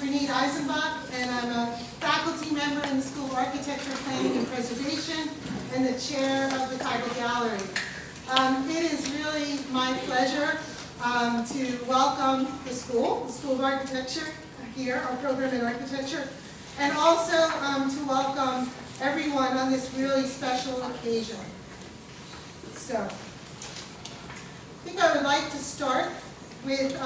And I'm a faculty member in the School of Architecture, Planning and Preservation, and the chair of the Kaiba Gallery. It is really my pleasure to welcome the School of Architecture here, our program in architecture, and also to welcome everyone on this really special occasion. So, I think I would like to start with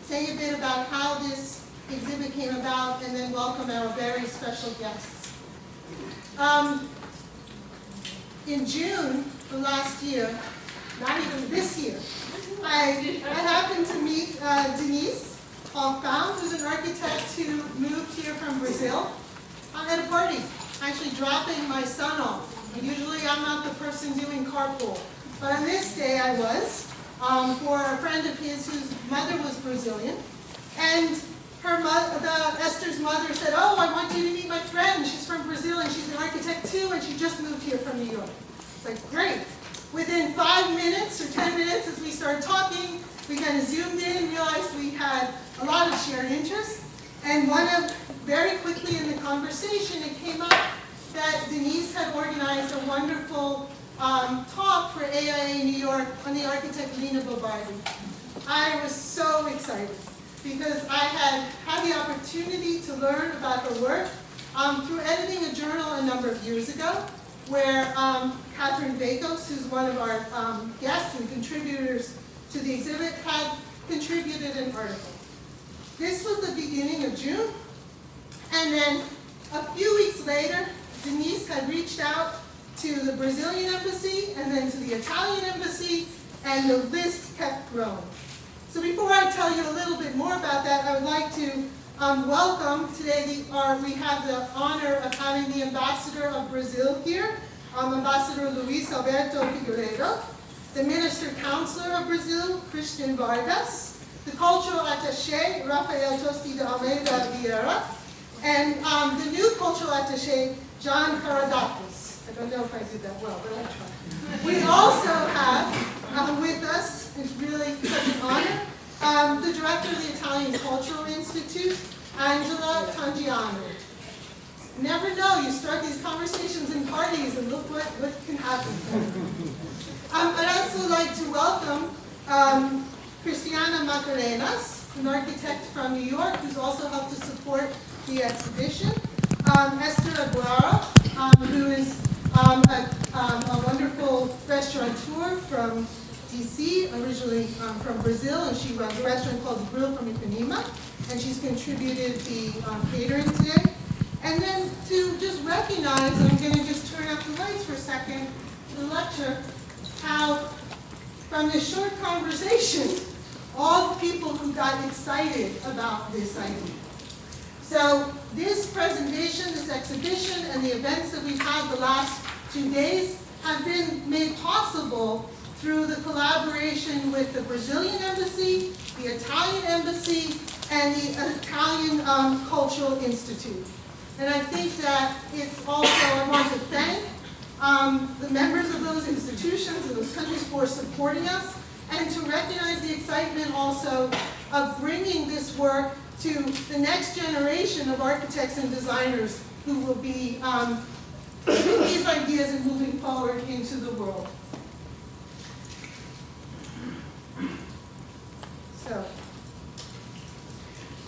saying a bit about how this exhibit came about, and then welcome our very special guests. In June of last year, not even this year, I happened to meet Denise Hofbaum, who's an architect who moved here from Brazil, at a party, actually dropping my son off. Usually I'm not the person doing carpool, but on this day I was, for a friend of his whose mother was Brazilian, and Esther's mother said, "Oh, I want you to meet my friend. She's from Brazil and she's an architect too, and she just moved here from New York." It's like, great. Within 5 minutes or 10 minutes as we started talking, we kind of zoomed in, realized we had a lot of shared interests, and very quickly in the conversation, it came up that Denise had organized a wonderful talk for AIA New York on the architect Lina Bardi. I was so excited, because I had the opportunity to learn about her work through editing a journal a number of years ago, where Catherine Bakos, who's one of our guests and contributors to the exhibit, had contributed an article. This was the beginning of June, and then a few weeks later, Denise had reached out to the Brazilian embassy, and then to the Italian embassy, and the list kept growing. So before I tell you a little bit more about that, I would like to welcome today, we have the honor of having the Ambassador of Brazil here, Ambassador Luis Alberto Figueiredo, the Minister Counselor of Brazil, Christian Vargas, the Cultural Attaché, Rafael Tosti de Almeida Vieira, and the new Cultural Attaché, John Karadakis. I don't know if I did that well, but I tried. We also have with us, it's really such an honor, the director of the Italian Cultural Institute, Angela Tangiano. Never know, you start these conversations in parties and look what can happen. I'd also like to welcome Cristiana Macarenas, an architect from New York, who's also helped to support the exhibition. Esther Aguara, who is a wonderful restaurateur from DC, originally from Brazil, and she runs a restaurant called The Grill from Ipanema, and she's contributed the catering today. And then to just recognize, I'm going to just turn up the lights for a second, the lecture, how from this short conversation, all the people who got excited about this idea. So this presentation, this exhibition, and the events that we've had the last 2 days have been made possible through the collaboration with the Brazilian Embassy, the Italian Embassy, and the Italian Cultural Institute. And I think that it's also, I want to thank the members of those institutions and those countries for supporting us, and to recognize the excitement also of bringing this work to the next generation of architects and designers who will be taking these ideas and moving forward into the world. So,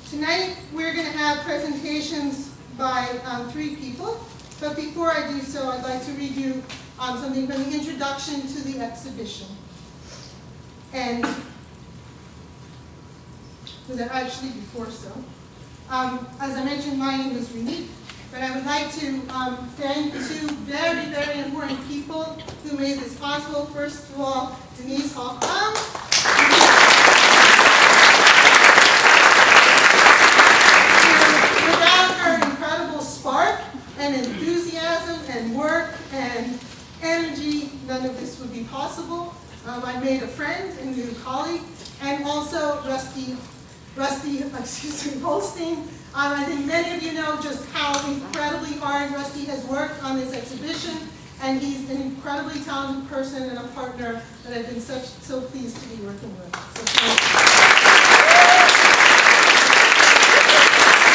tonight we're going to have presentations by 3 people, but before I do so, I'd like to read you something from the introduction to the exhibition. And actually before so. As I mentioned, my name is Lina, but I would like to thank 2 very, very important people who made this possible. First of all, Denise Hofbaum. Without her incredible spark and enthusiasm and work and energy, none of this would be possible. I made a friend and new colleague, and also Rusty Holstein. I think many of you know just how incredibly hard Rusty has worked on this exhibition, and he's an incredibly talented person and a partner that I've been so pleased to be working with. So thank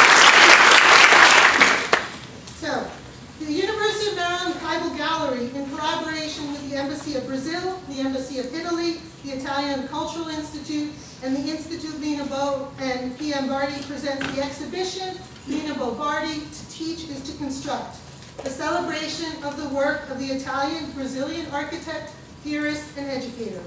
you. Italian Cultural Institute, and the Institute Lina Bo and PM Bardi presents the exhibition, Lina Bo Bardi, To Teach is to Construct, a celebration of the work of the Italian-Brazilian architect, theorist, and educator.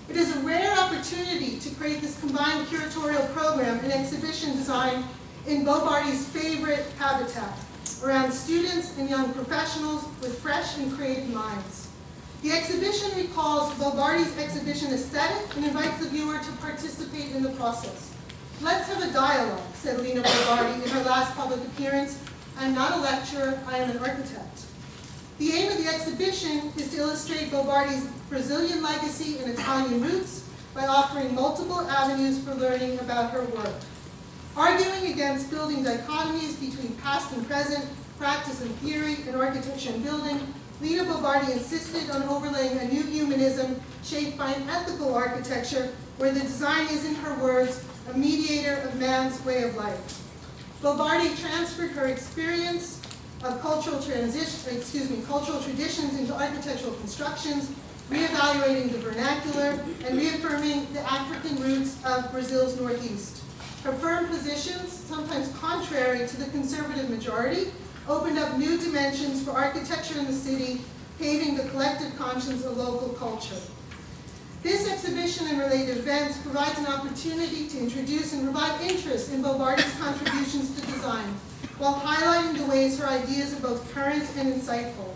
It is a rare opportunity to create this combined curatorial program and exhibition design in Bo Bardi's favorite habitat, around students and young professionals with fresh and creative minds. The exhibition recalls Bo Bardi's exhibition aesthetic and invites the viewer to participate in the process. Let's have a dialogue, said Lina Bo Bardi in her last public appearance. I'm not a lecturer, I am an architect. The aim of the exhibition is to illustrate Bo Bardi's Brazilian legacy and Italian roots by offering multiple avenues for learning about her work. Arguing against building dichotomies between past and present, practice and theory, and architecture and building, Lina Bo Bardi insisted on overlaying a new humanism shaped by an ethical architecture where the design is, in her words, a mediator of man's way of life. Bo Bardi transferred her experience of cultural traditions into architectural constructions, reevaluating the vernacular and reaffirming the African roots of Brazil's Northeast. Her firm positions, sometimes contrary to the conservative majority, opened up new dimensions for architecture in the city, paving the collective conscience of local culture. This exhibition and related events provides an opportunity to introduce and provide interest in Bo Bardi's contributions to design, while highlighting the ways her ideas are both current and insightful.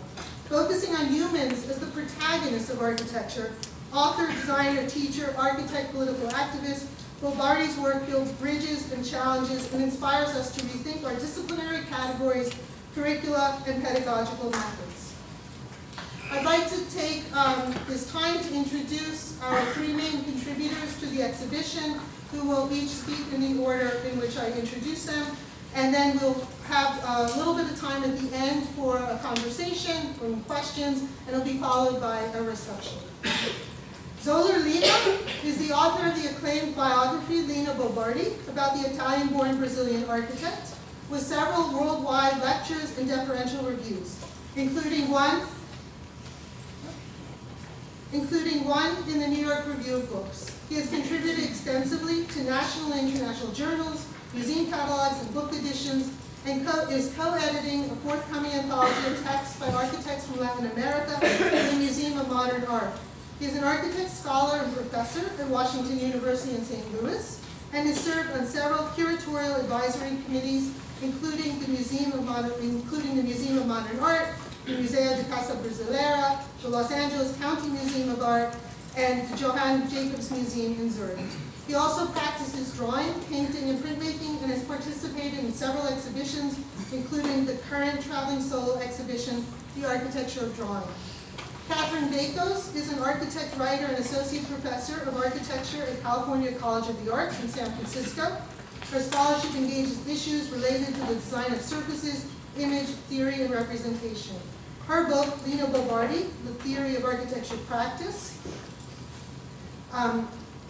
Focusing on humans as the protagonists of architecture, author, designer, teacher, architect, political activist, Bo Bardi's work builds bridges and challenges and inspires us to rethink our disciplinary categories, curricula, and pedagogical methods. I'd like to take this time to introduce our three main contributors to the exhibition, who will each speak in the order in which I introduce them, and then we'll have a little bit of time at the end for a conversation, for questions, and it'll be followed by a reception. Zoller Lina is the author of the acclaimed biography Lina Bo Bardi about the Italian-born Brazilian architect, with several worldwide lectures and deferential reviews, including one in the New York Review of Books. He has contributed extensively to national and international journals, museum catalogs, and book editions, and is co-editing a forthcoming anthology of texts by architects from Latin America in the Museum of Modern Art. He is an architect, scholar, and professor at Washington University in St. Louis, and has served on several curatorial advisory committees, including the Museum of Modern Art, the Museo de Casa Brasileira, the Los Angeles County Museum of Art, and the Johann Jacobs Museum in Zurich. He also practices drawing, painting, and printmaking, and has participated in several exhibitions, including the current traveling solo exhibition, The Architecture of Drawing. Catherine Bakos is an architect, writer, and associate professor of architecture at California College of the Arts in San Francisco. Her scholarship engages issues related to the design of surfaces, image, theory, and representation. Her book, Lina Bo Bardi, The Theory of Architecture Practice,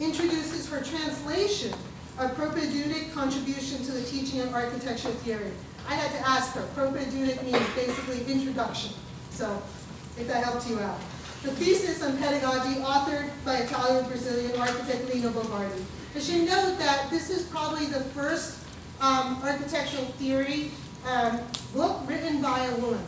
introduces her translation of propedeutic contribution to the teaching of architecture theory. I had to ask her. Propedeutic means basically introduction, so if that helps you out. The thesis on pedagogy, authored by Italian-Brazilian architect Lina Bo Bardi. I should note that this is probably the first architectural theory book written by a woman.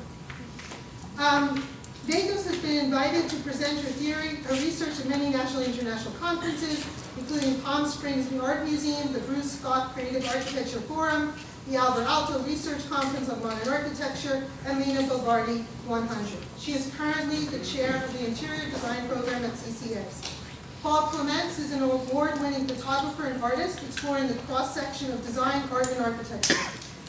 Bakos has been invited to present her theory, her research at many national and international conferences, including Palm Springs New Art Museum, the Bruce Scott Creative Architecture Forum, the Albert Alto Research Conference on Modern Architecture, and Lina Bo Bardi 100. She is currently the chair of the Interior Design Program at CCX. Paul Clements is an award-winning photographer and artist exploring the cross-section of design, art, and architecture.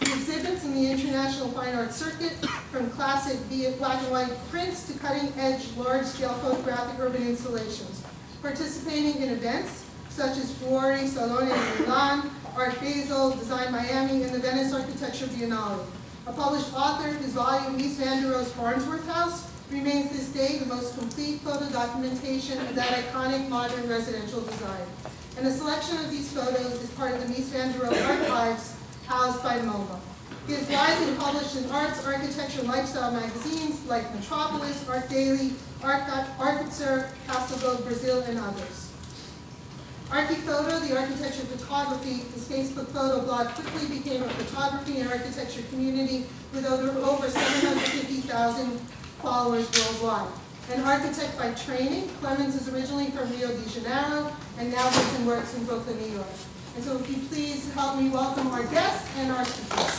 He exhibits in the International Fine Arts Circuit, from classic black and white prints to cutting-edge, large-scale photographic urban installations, participating in events such as Fuori, Salone in Milan, Art Basel, Design Miami, and the Venice Architecture Biennale. A published author, his volume, East Van der Rohe's Farnsworth House, remains this day the most complete photo documentation of that iconic modern residential design. And a selection of these photos is part of the Mies van der Rohe archives housed by MoMA. He is widely published in arts, architecture, and lifestyle magazines like Metropolis, Art Daily, Architecture, Castelgold Brazil, and others. Archiphoto, the architecture photography, this Facebook photo blog quickly became a photography and architecture community with over 750,000 followers worldwide. An architect by training, Clemens is originally from Rio de Janeiro and now lives and works in Brooklyn, New York. And so if you please help me welcome our guests and our speakers.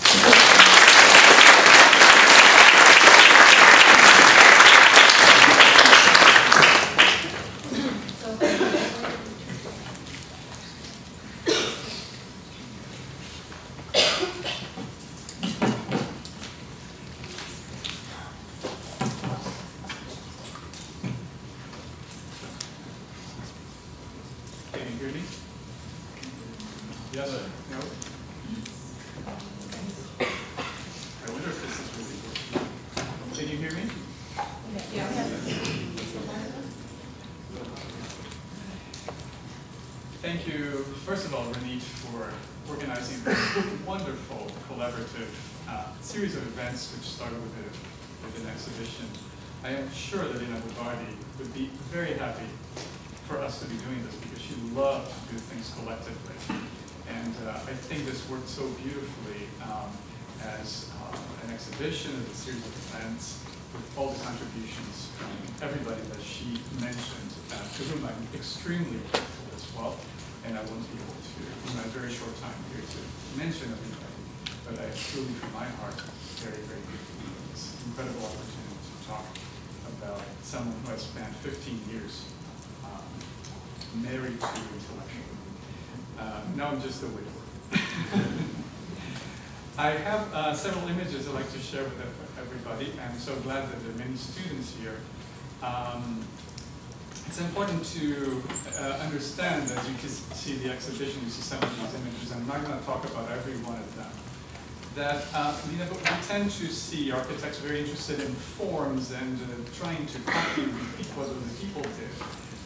Thank you, first of all, Renit, for organizing this wonderful collaborative series of events which started with an exhibition. I am sure that Lina Bardi would be very happy for us to be doing this because she loves to do things collectively. And I think this worked so beautifully as an exhibition, as a series of events, with all the contributions from everybody that she mentioned, to whom I'm extremely grateful as well. And I won't be able to, in my very short time here, to mention everybody, but I truly, from my heart, very, very grateful for this incredible opportunity to talk about someone who has spent 15 years married to intellectual. Now I'm just a widower. I have several images I'd like to share with everybody. I'm so glad that there are many students here. It's important to understand, as you can see the exhibition, you see some of these images. I'm not going to talk about every one of them. That we tend to see architects very interested in forms and trying to copy and repeat what other people did.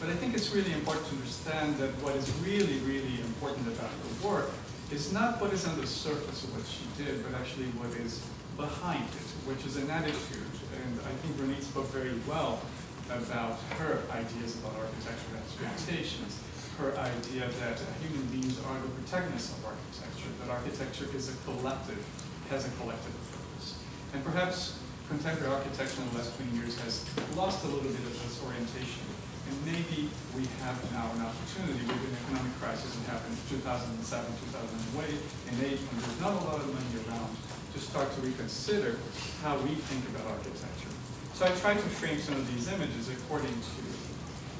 But I think it's really important to understand that what is really, really important about the work is not what is on the surface of what she did, but actually what is behind it, which is an attitude. And I think Renit spoke very well about her ideas about architectural expectations, her idea that human beings are the protagonists of architecture, that architecture is a collective, has a collective purpose. And perhaps contemporary architecture in the last 20 years has lost a little bit of this orientation. And maybe we have now an opportunity with an economic crisis that happened in 2007, 2008, when there's not a lot of money around, to start to reconsider how we think about architecture. So I tried to frame some of these images according to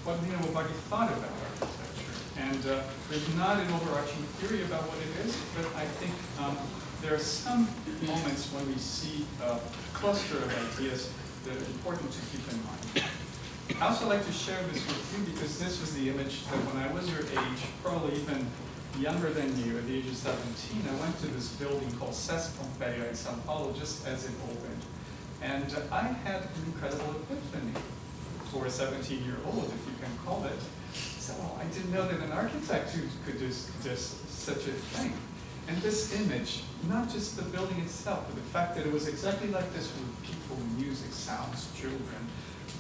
what Lina Bardi thought about architecture. And there's not an overarching theory about what it is, but I think there are some moments when we see a cluster of ideas that are important to keep in mind. I also like to share this with you because this was the image that when I was your age, probably even younger than you, at the age of 17, I went to this building called Cesc Pompeia in Sao Paulo just as it opened. And I had an incredible epiphany for a 17-year-old, if you can call it. So I didn't know that an architect could do such a thing. And this image, not just the building itself, but the fact that it was exactly like this with people, music, sounds, children,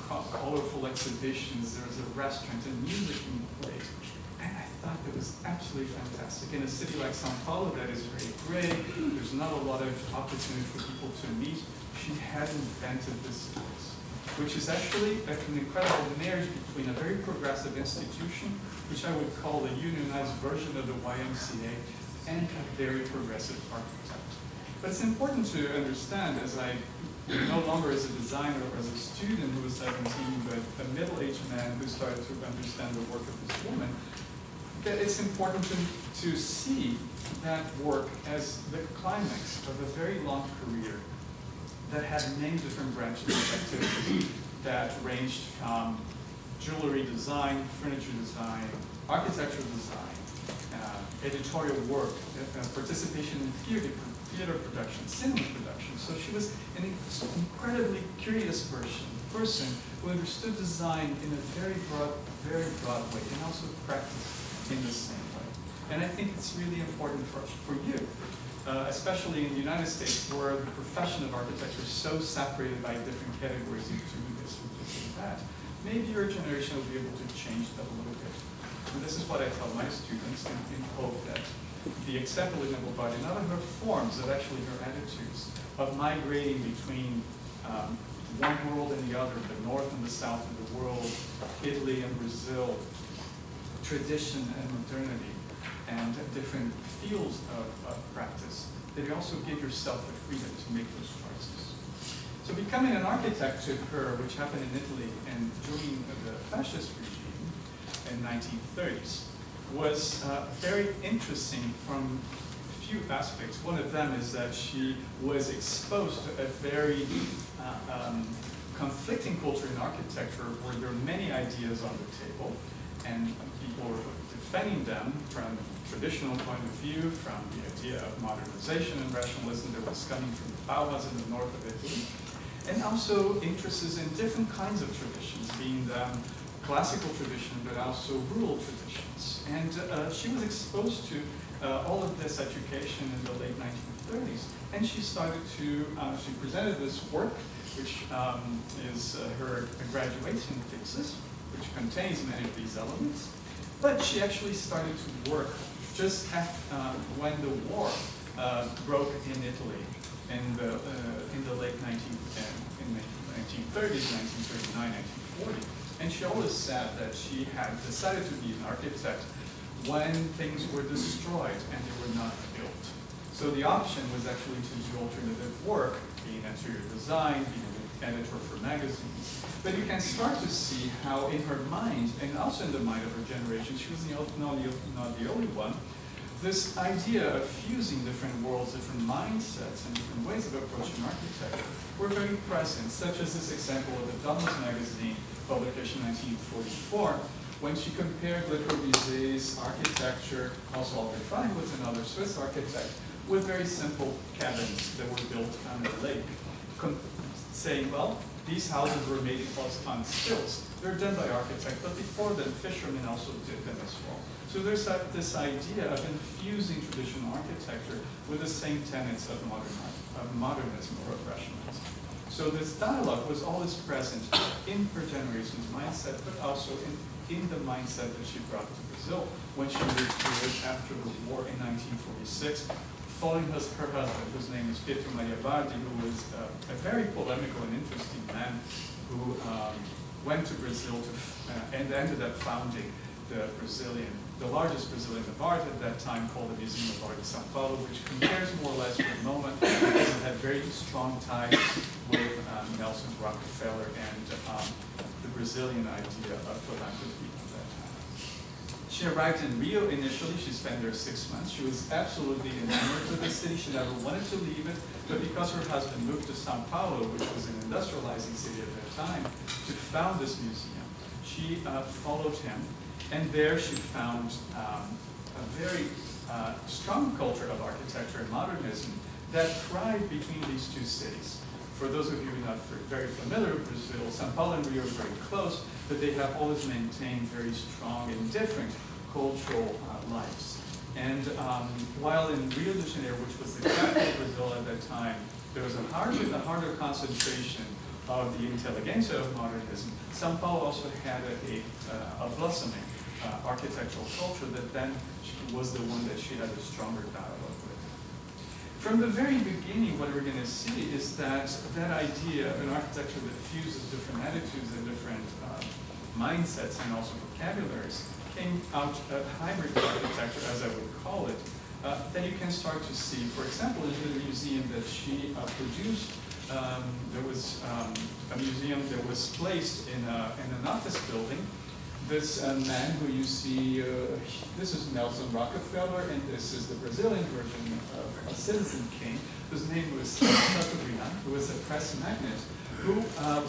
colorful exhibitions, there was a restaurant and music being played. And I thought it was absolutely fantastic. In a city like Sao Paulo that is very gray, there's not a lot of opportunity for people to meet. She had invented this space, which is actually an incredible marriage between a very progressive institution, which I would call a unionized version of the YMCA, and a very progressive architect. But it's important to understand, as I no longer as a designer or as a student who was 17, but a middle-aged man who started to understand the work of this woman, that it's important to see that work as the climax of a very long career that had many different branches of activity that ranged from jewelry design, furniture design, architectural design, editorial work, participation in theater production, cinema production. So she was an incredibly curious person who understood design in a very broad way, and also practiced in the same way. And I think it's really important for you, especially in the United States, where the profession of architecture is so separated by different categories, you do this, you do that. Maybe your generation will be able to change that a little bit. and this is what I tell my students in hope that the example in Bardi, not of her forms, but actually her attitudes of migrating between one world and the other, the north and the south of the world, Italy and Brazil, tradition and modernity, and different fields of practice, that you also give yourself the freedom to make those choices. So becoming an architect to her, which happened in Italy and during the fascist regime in 1930s, was very interesting from a few aspects. One of them is that she was exposed to a very conflicting culture in architecture where there are many ideas on the table and people were defending them from traditional point of view, from the idea of modernization and rationalism that was coming from the Bauhaus in the north of Italy, and also interests in different kinds of traditions, being classical tradition, but also rural traditions. And she was exposed to all of this education in the late 1930s, and she started to, she presented this work, which is her graduation thesis, which contains many of these elements. But she actually started to work just when the war broke in Italy in the late 1930s, 1939, 1940. And she always said that she had decided to be an architect when things were destroyed and they were not built. So the option was actually to do alternative work, being interior design, being an editor for magazines. But you can start to see how in her mind, and also in the mind of her generation, she was not the only one, this idea of fusing different worlds, different mindsets, and different ways of approaching architecture were very present, such as this example of the Domus magazine, publication 1944, when she compared Le Corbusier's architecture, also Albert Feinwood's, another Swiss architect, with very simple cabins that were built on a lake, saying, well, these houses were made on stilts. They're done by architects, but before them, fishermen also did them as well. So there's this idea of infusing traditional architecture with the same tenets of modernism or of rationalism. So this dialogue was always present in her generation's mindset, but also in the mindset that she brought to Brazil when she moved to it after the war in 1946, following her husband, whose name is Pietro Maria Bardi, who was a very polemical and interesting man who went to Brazil and ended up founding the largest Brazilian art at that time, called the Museum of Art in São Paulo, which compares more or less for the moment because it had very strong ties with Nelson Rockefeller and the Brazilian idea of philanthropy at that time. She arrived in Rio initially. She spent there 6 months. She was absolutely enamored with the city. She never wanted to leave it, but because her husband moved to São Paulo, which was an industrializing city at that time, to found this museum, she followed him. And there she found a very strong culture of architecture and modernism that thrived between these two cities. For those of you who are not very familiar with Brazil, São Paulo and Rio are very close, but they have always maintained very strong and different cultural lives. And while in Rio de Janeiro, which was the capital of Brazil at that time, there was a harder concentration of the intelligentsia of modernism, São Paulo also had a blossoming architectural culture that then was the one that she had a stronger dialogue with. From the very beginning, what we're going to see is that idea of an architecture that fuses different attitudes and different mindsets and also vocabularies came out of hybrid architecture, as I would call it, that you can start to see. For example, in the museum that she produced, there was a museum that was placed in an office building. This man who you see, this is Nelson Rockefeller, and this is the Brazilian version of a citizen king, whose name was Chateaubriand, who was a press magnate, who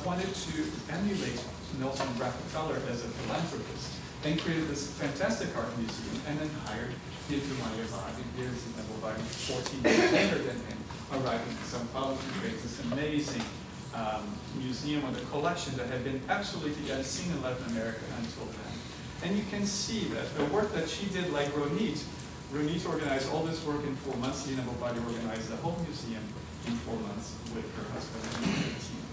wanted to emulate Nelson Rockefeller as a philanthropist, and created this fantastic art museum, and then hired Pietro Maria Bardi, here's Bardi, 14 years later than him, arriving in São Paulo to create this amazing museum with a collection that had been absolutely unseen in Latin America until then. And you can see that the work that she did, like Ronit organized all this work in 4 months. Lina Bardi organized the whole museum in 4 months with her husband and her team.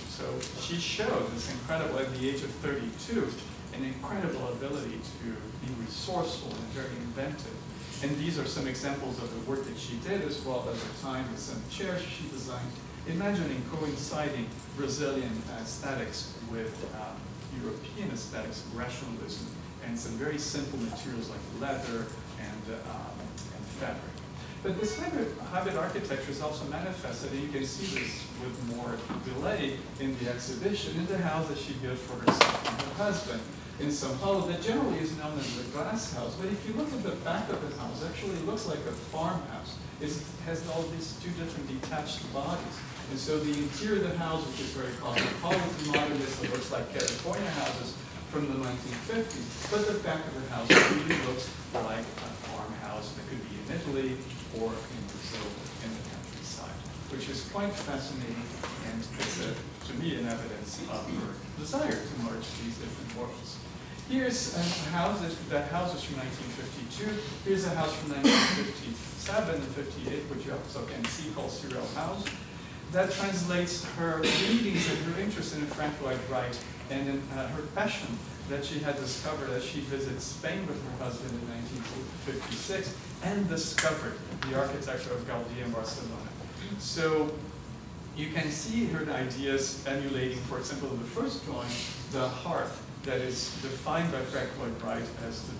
So she showed this incredible, at the age of 32, an incredible ability to be resourceful and very inventive. And these are some examples of the work that she did as well at the time with some chairs she designed, imagining coinciding Brazilian aesthetics with European aesthetics, rationalism, and some very simple materials like leather and fabric. But this hybrid architecture is also manifested, and you can see this with more delay in the exhibition, in the house that she built for herself and her husband in São Paulo, that generally is known as the glass house. But if you look at the back of the house, actually it looks like a farmhouse. It has all these two different detached bodies. And so the interior of the house, which is very cosmopolitan, modernist, it looks like California houses from the 1950s, but the back of the house really looks like a farmhouse that could be in Italy or in Brazil in the countryside, which is quite fascinating, and it's, to me, an evidence of her desire to merge these different worlds. Here's a house, that house is from 1952. Here's a house from 1957 and 58, which you also can see called Serial House. That translates her readings and her interest in Frank Lloyd Wright and in her passion that she had discovered as she visited Spain with her husband in 1956 and discovered the architecture of Gaudí in Barcelona. So you can see her ideas emulating, for example, in the first drawing, the hearth that is defined by Frank Lloyd Wright as the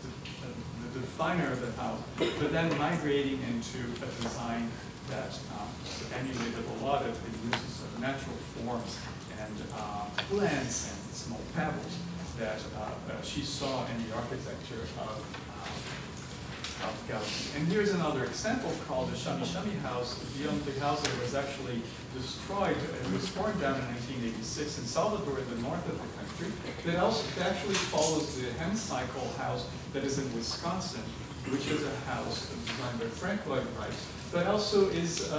definer of the house, but then migrating into a design that emulated a lot of the uses of natural forms and plants and small pebbles that she saw in the architecture of Gaudí. And here's another example called the Chami Chami house. The house that was actually destroyed, it was torn down in 1986 in Salvador in the north of the country. That actually follows the Hem Cycle house that is in Wisconsin, which is a house designed by Frank Lloyd Wright, but also is,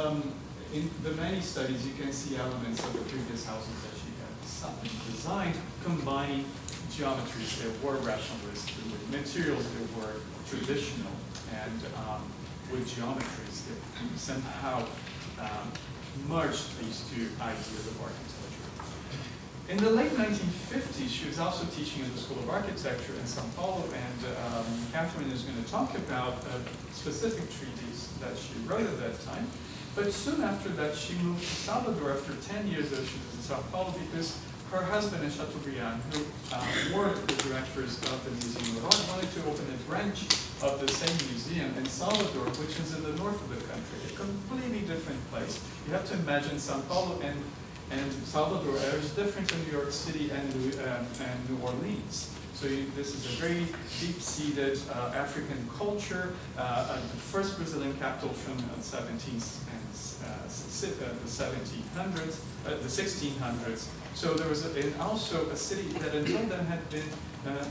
in the many studies, you can see elements of the previous houses that she had designed, combining geometries that were rationalist, with materials that were traditional, and with geometries that somehow merged these two ideas of architecture. In the late 1950s, she was also teaching at the School of Architecture in São Paulo, and Catherine is going to talk about a specific treatise that she wrote at that time. But soon after that, she moved to Salvador after 10 years that she was in São Paulo, because her husband and Chateaubriand, who were the directors of the Museum of Art, wanted to open a branch of the same museum in Salvador, which is in the north of the country, a completely different place. You have to imagine São Paulo and Salvador is different in New York City and New Orleans. So this is a very deep-seated African culture, the first Brazilian capital from the 1600s. So there was also a city that until then had been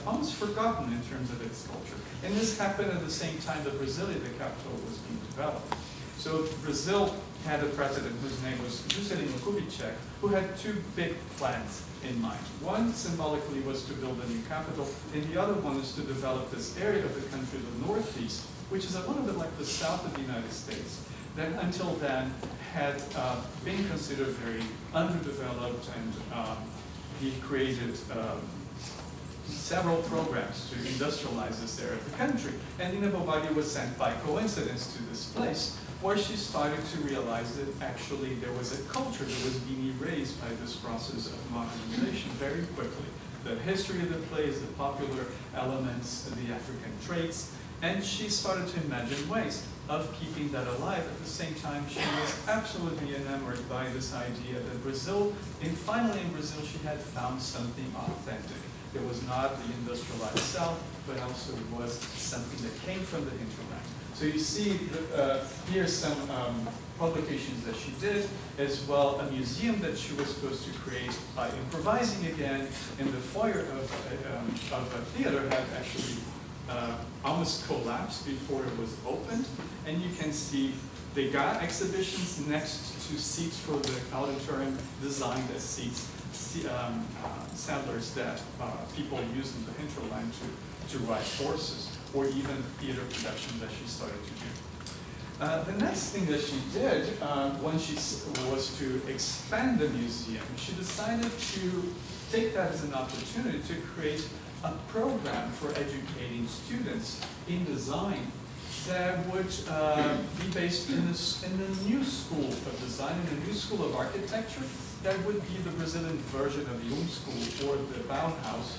almost forgotten in terms of its culture. And this happened at the same time that Brasilia, the capital, was being developed. So Brazil had a president whose name was Juscelino Kubitschek, who had two big plans in mind. One symbolically was to build a new capital, and the other one is to develop this area of the country, the Northeast, which is a little bit like the south of the United States, that until then had been considered very underdeveloped, and he created several programs to industrialize this area of the country. And Lina Bardi was sent by coincidence to this place, where she started to realize that actually there was a culture that was being erased by this process of modernization very quickly. The history of the place, the popular elements, the African traits, and she started to imagine ways of keeping that alive. At the same time, she was absolutely enamored by this idea that Brazil, and finally in Brazil, she had found something authentic. It was not the industrialized South, but also was something that came from the hinterland. So you see, here's some publications that she did, as well a museum that she was supposed to create by improvising again in the foyer of a theater had actually almost collapsed before it was opened. And you can see they got exhibitions next to seats for the auditorium designed as seats, settlers that people used in the hinterland to ride horses, or even theater productions that she started to do. The next thing that she did when she was to expand the museum, she decided to take that as an opportunity to create a program for educating students in design that would be based in the new school of design, in the new school of architecture, that would be the Brazilian version of the School or the Bauhaus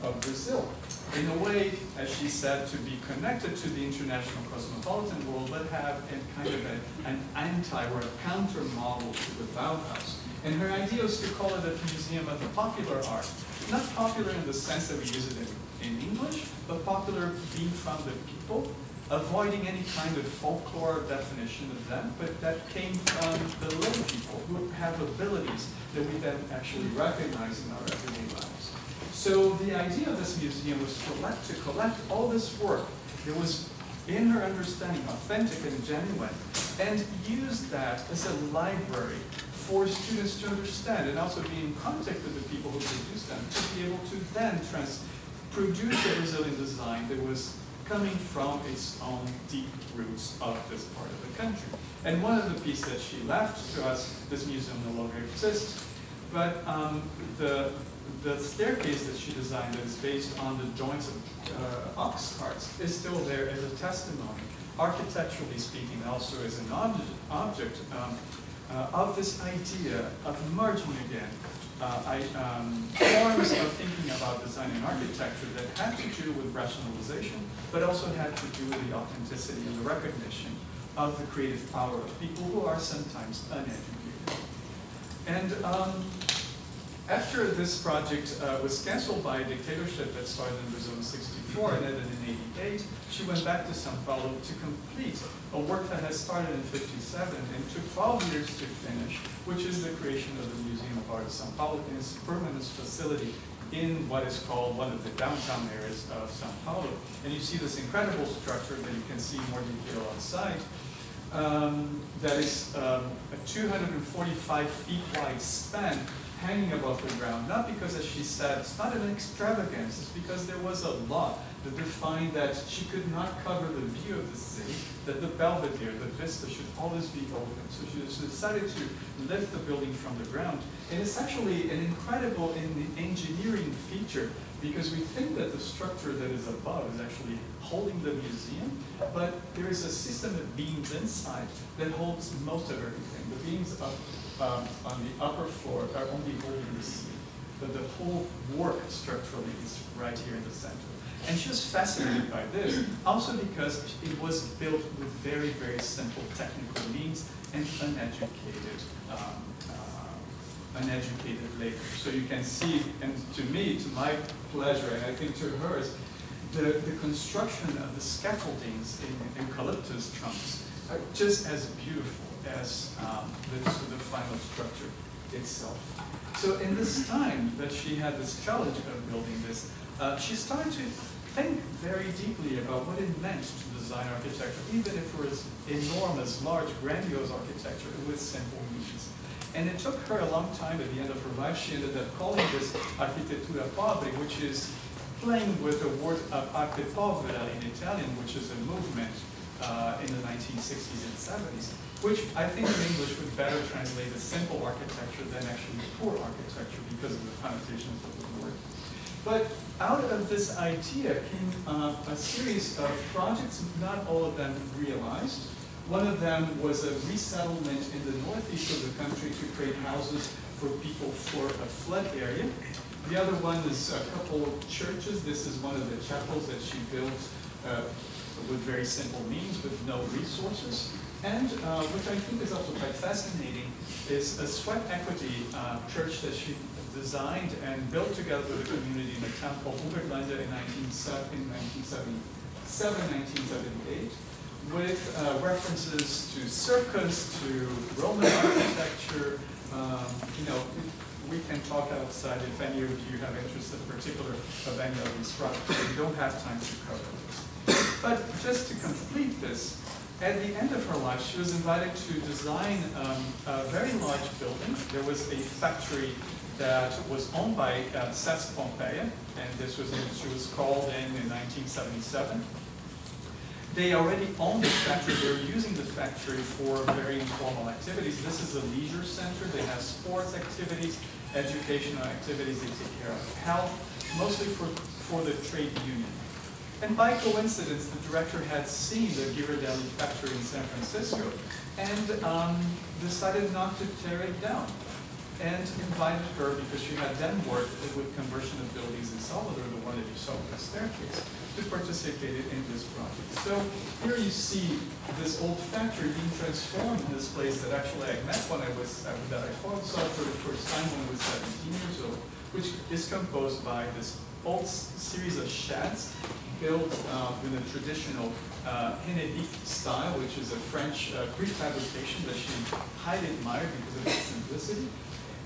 of Brazil. In a way, as she said, to be connected to the international cosmopolitan world, but have a kind of an anti or a counter model to the Bauhaus. And her idea is to call it a museum of the popular art. Not popular in the sense that we use it in English, but popular being from the people, avoiding any kind of folklore definition of them, but that came from the lay people who have abilities that we then actually recognize in our everyday lives. So the idea of this museum was to collect all this work that was, in her understanding, authentic and genuine, and use that as a library for students to understand and also be in contact with the people who produce them, to be able to then produce a Brazilian design that was coming from its own deep roots of this part of the country. And one of the pieces that she left to us, this museum no longer exists, but the staircase that she designed that is based on the joints of ox carts is still there as a testimony, architecturally speaking, also as an object of this idea of merging again forms of thinking about design and architecture that had to do with rationalization, but also had to do with the authenticity and the recognition of the creative power of people who are sometimes uneducated. And after this project was canceled by a dictatorship that started in Brazil in '64 and ended in '88, she went back to São Paulo to complete a work that had started in '57 and took 12 years to finish, which is the creation of the Museum of Art of São Paulo in its permanent facility in what is called one of the downtown areas of São Paulo. And you see this incredible structure that you can see in more detail outside. That is a 245 feet wide span hanging above the ground, not because, as she said, it's not an extravagance, it's because there was a law that defined that she could not cover the view of the city, that the belvedere, the vista, should always be open. So she decided to lift the building from the ground. And it's actually an incredible engineering feature, because we think that the structure that is above is actually holding the museum, but there is a system of beams inside that holds most of everything. The beams on the upper floor are only holding the ceiling, but the whole work structurally is right here in the center. And she was fascinated by this, also because it was built with very, very simple technical means and uneducated labor. So you can see, and to me, to my pleasure, and I think to hers, the construction of the scaffoldings in eucalyptus trunks are just as beautiful as the final structure itself. So in this time that she had this challenge of building this, she started to think very deeply about what it meant to design architecture, even if it was enormous, large, grandiose architecture with simple means. And it took her a long time. At the end of her life, she ended up calling this architettura pobre, which is playing with the word of arte povera in Italian, which is a movement in the 1960s and 70s, which I think in English would better translate as simple architecture than actually poor architecture because of the connotations of the word. But out of this idea came a series of projects, not all of them realized. One of them was a resettlement in the northeast of the country to create houses for people for a flood area. The other one is a couple of churches. This is one of the chapels that she built with very simple means, with no resources. And which I think is also quite fascinating, is a sweat equity church that she designed and built together with the community in a town called Uberlândia in 1978, with references to circus, to Roman architecture. You know, we can talk outside if any of you have interest in particular of any of these projects. We don't have time to cover this. But just to complete this, at the end of her life, she was invited to design a very large building. There was a factory that was owned by Sesc Pompeia, and this was she was called in 1977. They already owned this factory. They were using the factory for very informal activities. This is a leisure center. They have sports activities, educational activities. They take care of health, mostly for for the trade union. And by coincidence, the director had seen the Ghirardelli factory in San Francisco and decided not to tear it down, and invited her, because she had then worked with conversion of buildings in Salvador, the one that you saw with the staircase, to participate in this project. So here you see this old factory being transformed in this place that actually I met when I saw it for the first time when I was 17 years old, which is composed by this old series of sheds built in a traditional Hennebique style, which is a French prefabrication that she highly admired because of its simplicity.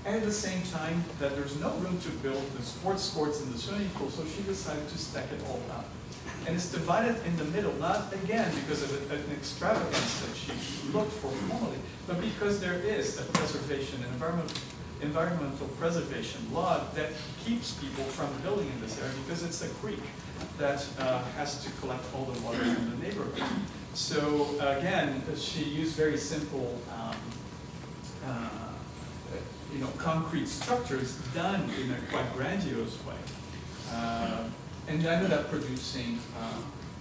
And at the same time, that there's no room to build the sports courts and the swimming pool, so she decided to stack it all up. And it's divided in the middle, not again because of an extravagance that she looked for formally, but because there is a preservation, an environmental preservation law that keeps people from building in this area because it's a creek that has to collect all the water in the neighborhood. So again, she used very simple concrete structures done in a quite grandiose way. And ended up producing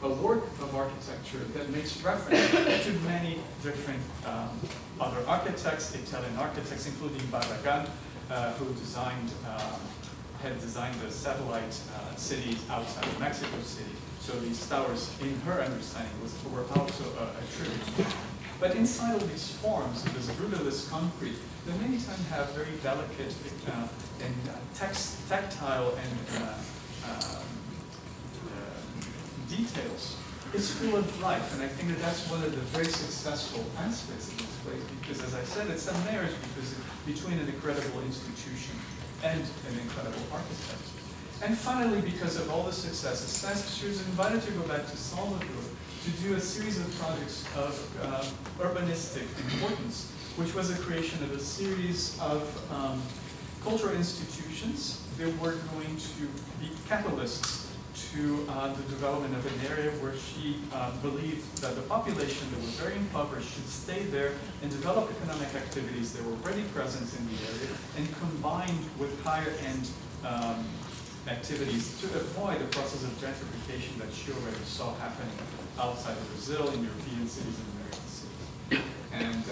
a work of architecture that makes reference to many different other architects, Italian architects, including Bardi, who had designed the satellite cities outside of Mexico City. So these towers, in her understanding, were also a tribute. But inside of these forms, this brutalist concrete, they many times have very delicate and tactile and details. It's full of life, and I think that that's one of the very successful aspects of this place, because as I said, it's a marriage between an incredible institution and an incredible architect. And finally, because of all the successes, she was invited to go back to Salvador to do a series of projects of urbanistic importance, which was the creation of a series of cultural institutions that were going to be catalysts to the development of an area where she believed that the population that was very impoverished should stay there and develop economic activities that were already present in the area and combined with higher-end activities to avoid the process of gentrification that she already saw happening outside of Brazil, in European cities and American cities. And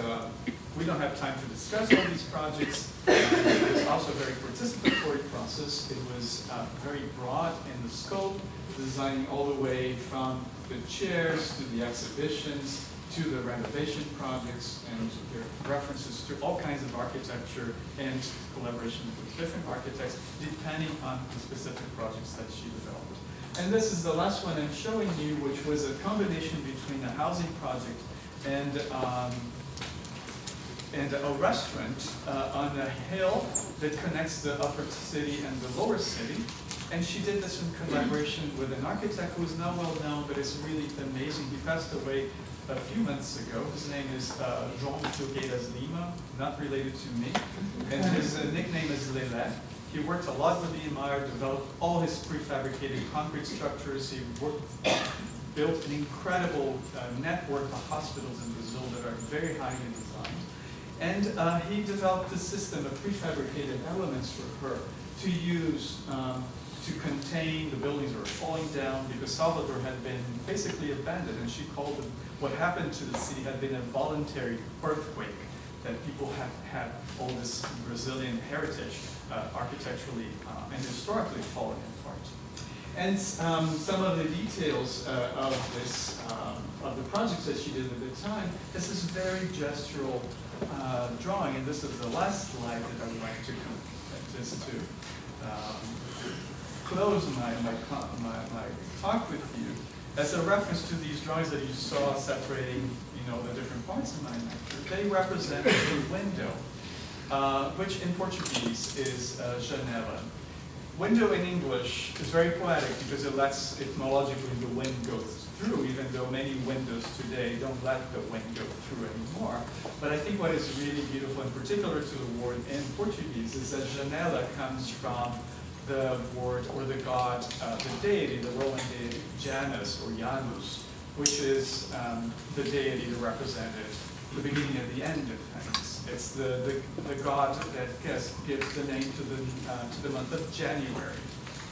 we don't have time to discuss all these projects. It was also a very participatory process. It was very broad in the scope, designing all the way from the chairs to the exhibitions to the renovation projects, and there are references to all kinds of architecture and collaboration with different architects depending on the specific projects that she developed. And this is the last one I'm showing you, which was a combination between a housing project and a restaurant on a hill that connects the upper city and the lower city. And she did this in collaboration with an architect who is now well known, but is really amazing. He passed away a few months ago. His name is Lina, not related to me. And his nickname is Lila. He worked a lot with the Meyer, developed all his prefabricated concrete structures. He built an incredible network of hospitals in Brazil that are very highly designed. And he developed a system of prefabricated elements for her to use to contain the buildings that were falling down, because Salvador had been basically abandoned, and she called it, what happened to the city had been a voluntary earthquake, that people had all this Brazilian heritage architecturally and historically falling apart. And some of the details of this, of the projects that she did at the time, this is very gestural drawing, and this is the last slide that I would like to close my talk with you as a reference to these drawings that you saw separating, the different parts of my lecture. They represent a window, which in Portuguese is janela. Window in English is very poetic because it lets etymologically the wind go through, even though many windows today don't let the wind go through anymore. But I think what is really beautiful, in particular to the word in Portuguese, is that janela comes from the word or the god, the deity, the Roman deity, Janus or Janus, which is the deity that represented the beginning and the end of things. It's the god that gives the name to the month of January.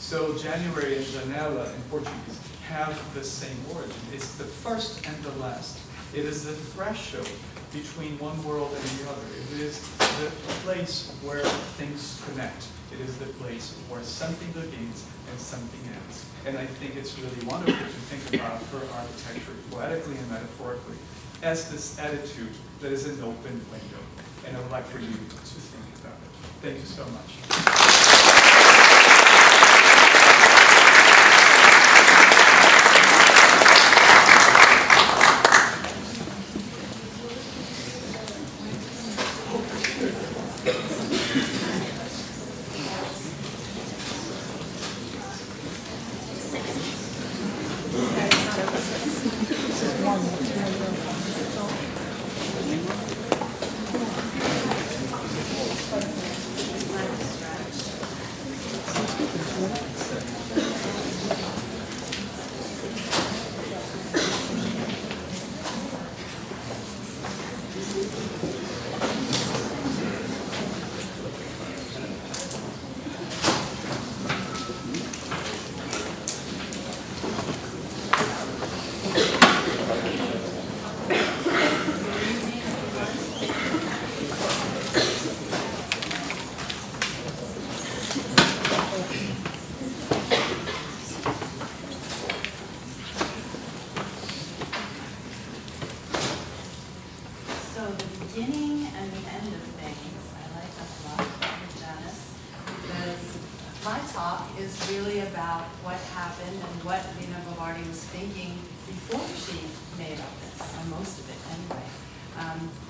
So January and janela in Portuguese have the same origin. It's the first and the last. It is the threshold between one world and the other. It is the place where things connect. It is the place where something begins and something ends. And I think it's really wonderful to think about her architecture poetically and metaphorically as this attitude that is an open window. And I would like for you to think about it. Thank you so much.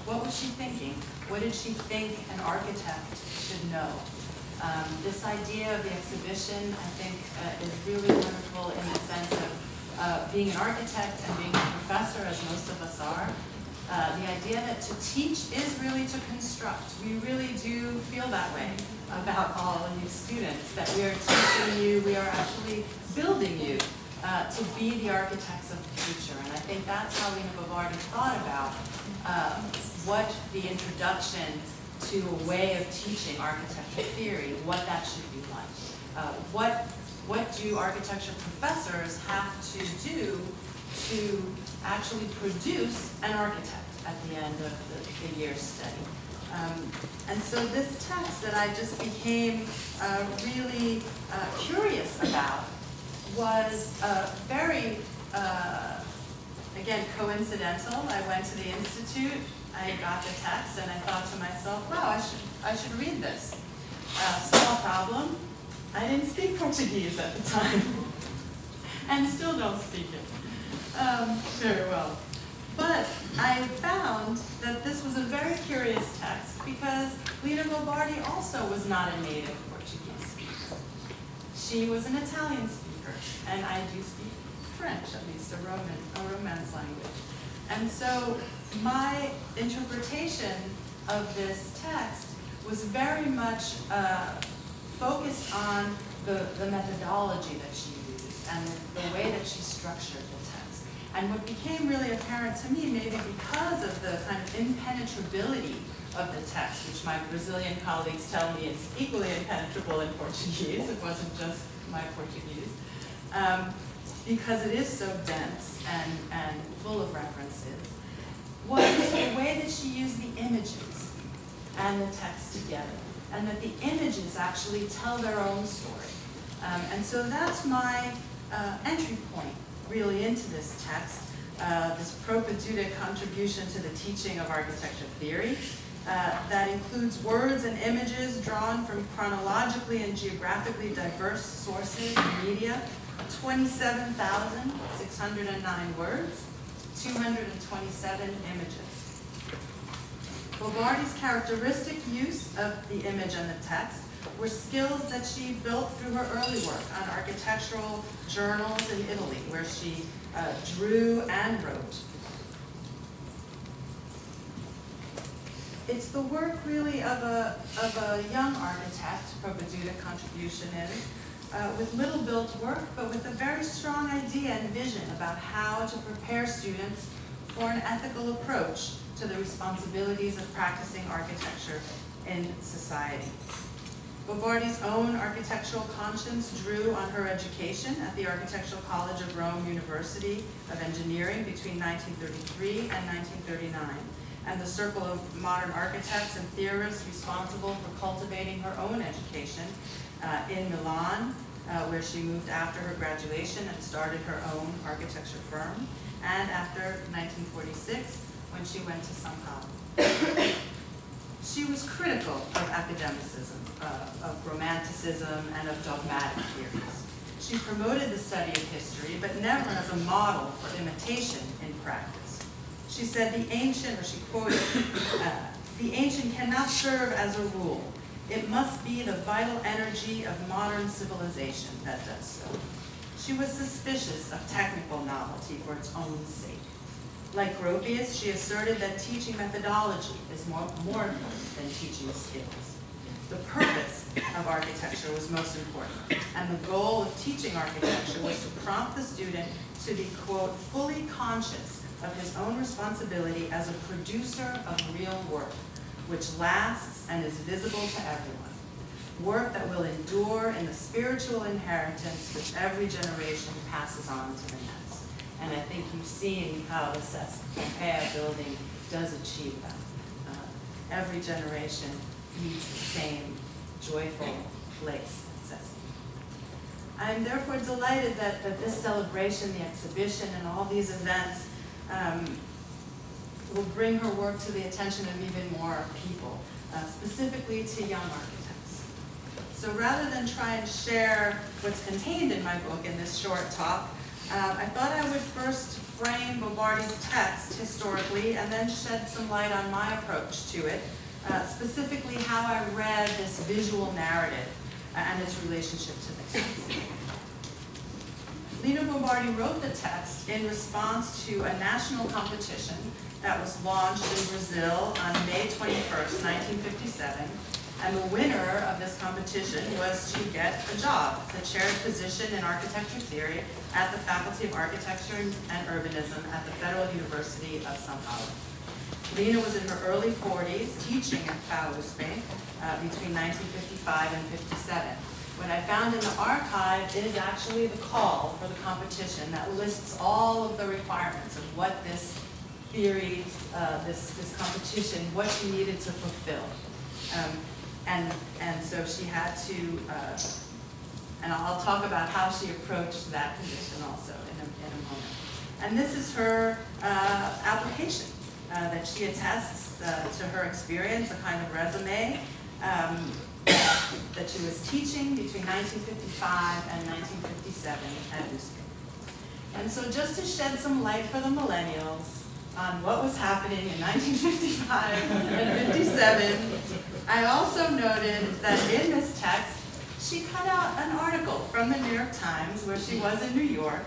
What was she thinking? What did she think an architect should know? This idea of the exhibition, I think, is really wonderful in the sense of being an architect and being a professor, as most of us are. The idea that to teach is really to construct. We really do feel that way about all of you students, that we are teaching you, we are actually building you to be the architects of the future. And I think that's how Lina Bardi thought about what the introduction to a way of teaching architecture theory, what that should be like. What do architecture professors have to do to actually produce an architect at the end of the year's study? And so this text that I just became really curious about was very, again, coincidental. I went to the Institute, I got the text, and I thought to myself, wow, I should read this. Small problem, I didn't speak Portuguese at the time, and still don't speak it very well. But I found that this was a very curious text because Lina Bardi also was not a native Portuguese speaker. She was an Italian speaker, and I do speak French, at least a Romance language. And so my interpretation of this text was very much focused on the methodology that she used and the way that she structured the text. And what became really apparent to me, maybe because of the kind of impenetrability of the text, which my Brazilian colleagues tell me is equally impenetrable in Portuguese, it wasn't just my Portuguese, because it is so dense and full of references, was the way that she used the images and the text together, and that the images actually tell their own story. And so that's my entry point, really, into this text, this propedeutic contribution to the teaching of architecture theory that includes words and images drawn from chronologically and geographically diverse sources and media, 27,609 words, 227 images. Bardi's characteristic use of the image and the text were skills that she built through her early work on architectural journals in Italy, where she drew and wrote. It's the work really of a young architect, propedeutic contribution is, with little built work, but with a very strong idea and vision about how to prepare students for an ethical approach to the responsibilities of practicing architecture in society. Bardi's own architectural conscience drew on her education at the Architectural College of Rome University of Engineering between 1933 and 1939, and the circle of modern architects and theorists responsible for cultivating her own education in Milan, where she moved after her graduation and started her own architecture firm, and after 1946, when she went to São Paulo. She was critical of academicism, of romanticism, and of dogmatic theories. She promoted the study of history, but never as a model for imitation in practice. She said the ancient, or she quoted, the ancient cannot serve as a rule. It must be the vital energy of modern civilization that does so. She was suspicious of technical novelty for its own sake. Like Gropius, she asserted that teaching methodology is more important than teaching skills. The purpose of architecture was most important, and the goal of teaching architecture was to prompt the student to be, quote, fully conscious of his own responsibility as a producer of real work, which lasts and is visible to everyone. Work that will endure in the spiritual inheritance which every generation passes on to the next. And I think you've seen how the Pompeia building does achieve that. Every generation needs the same joyful place at Sesame. I'm therefore delighted that this celebration, the exhibition, and all these events will bring her work to the attention of even more people, specifically to young architects. So rather than try and share what's contained in my book in this short talk, I thought I would first frame Bardi's text historically and then shed some light on my approach to it, specifically how I read this visual narrative and its relationship to the text. Lina Bardi wrote the text in response to a national competition that was launched in Brazil on May 21st, 1957. And the winner of this competition was to get a job, the chaired position in architecture theory at the Faculty of Architecture and Urbanism at the Federal University of São Paulo. Lina was in her early 40s, teaching at FAUSP between 1955 and 57. What I found in the archive is actually the call for the competition that lists all of the requirements of what this theory, this competition, what she needed to fulfill. And so she had to, and I'll talk about how she approached that position also in a moment. And this is her application that she attests to her experience, a kind of resume that she was teaching between 1955 and 1957 at USP. And so just to shed some light for the millennials on what was happening in 1955 and 57, I also noted that in this text, she cut out an article from the New York Times where she was in New York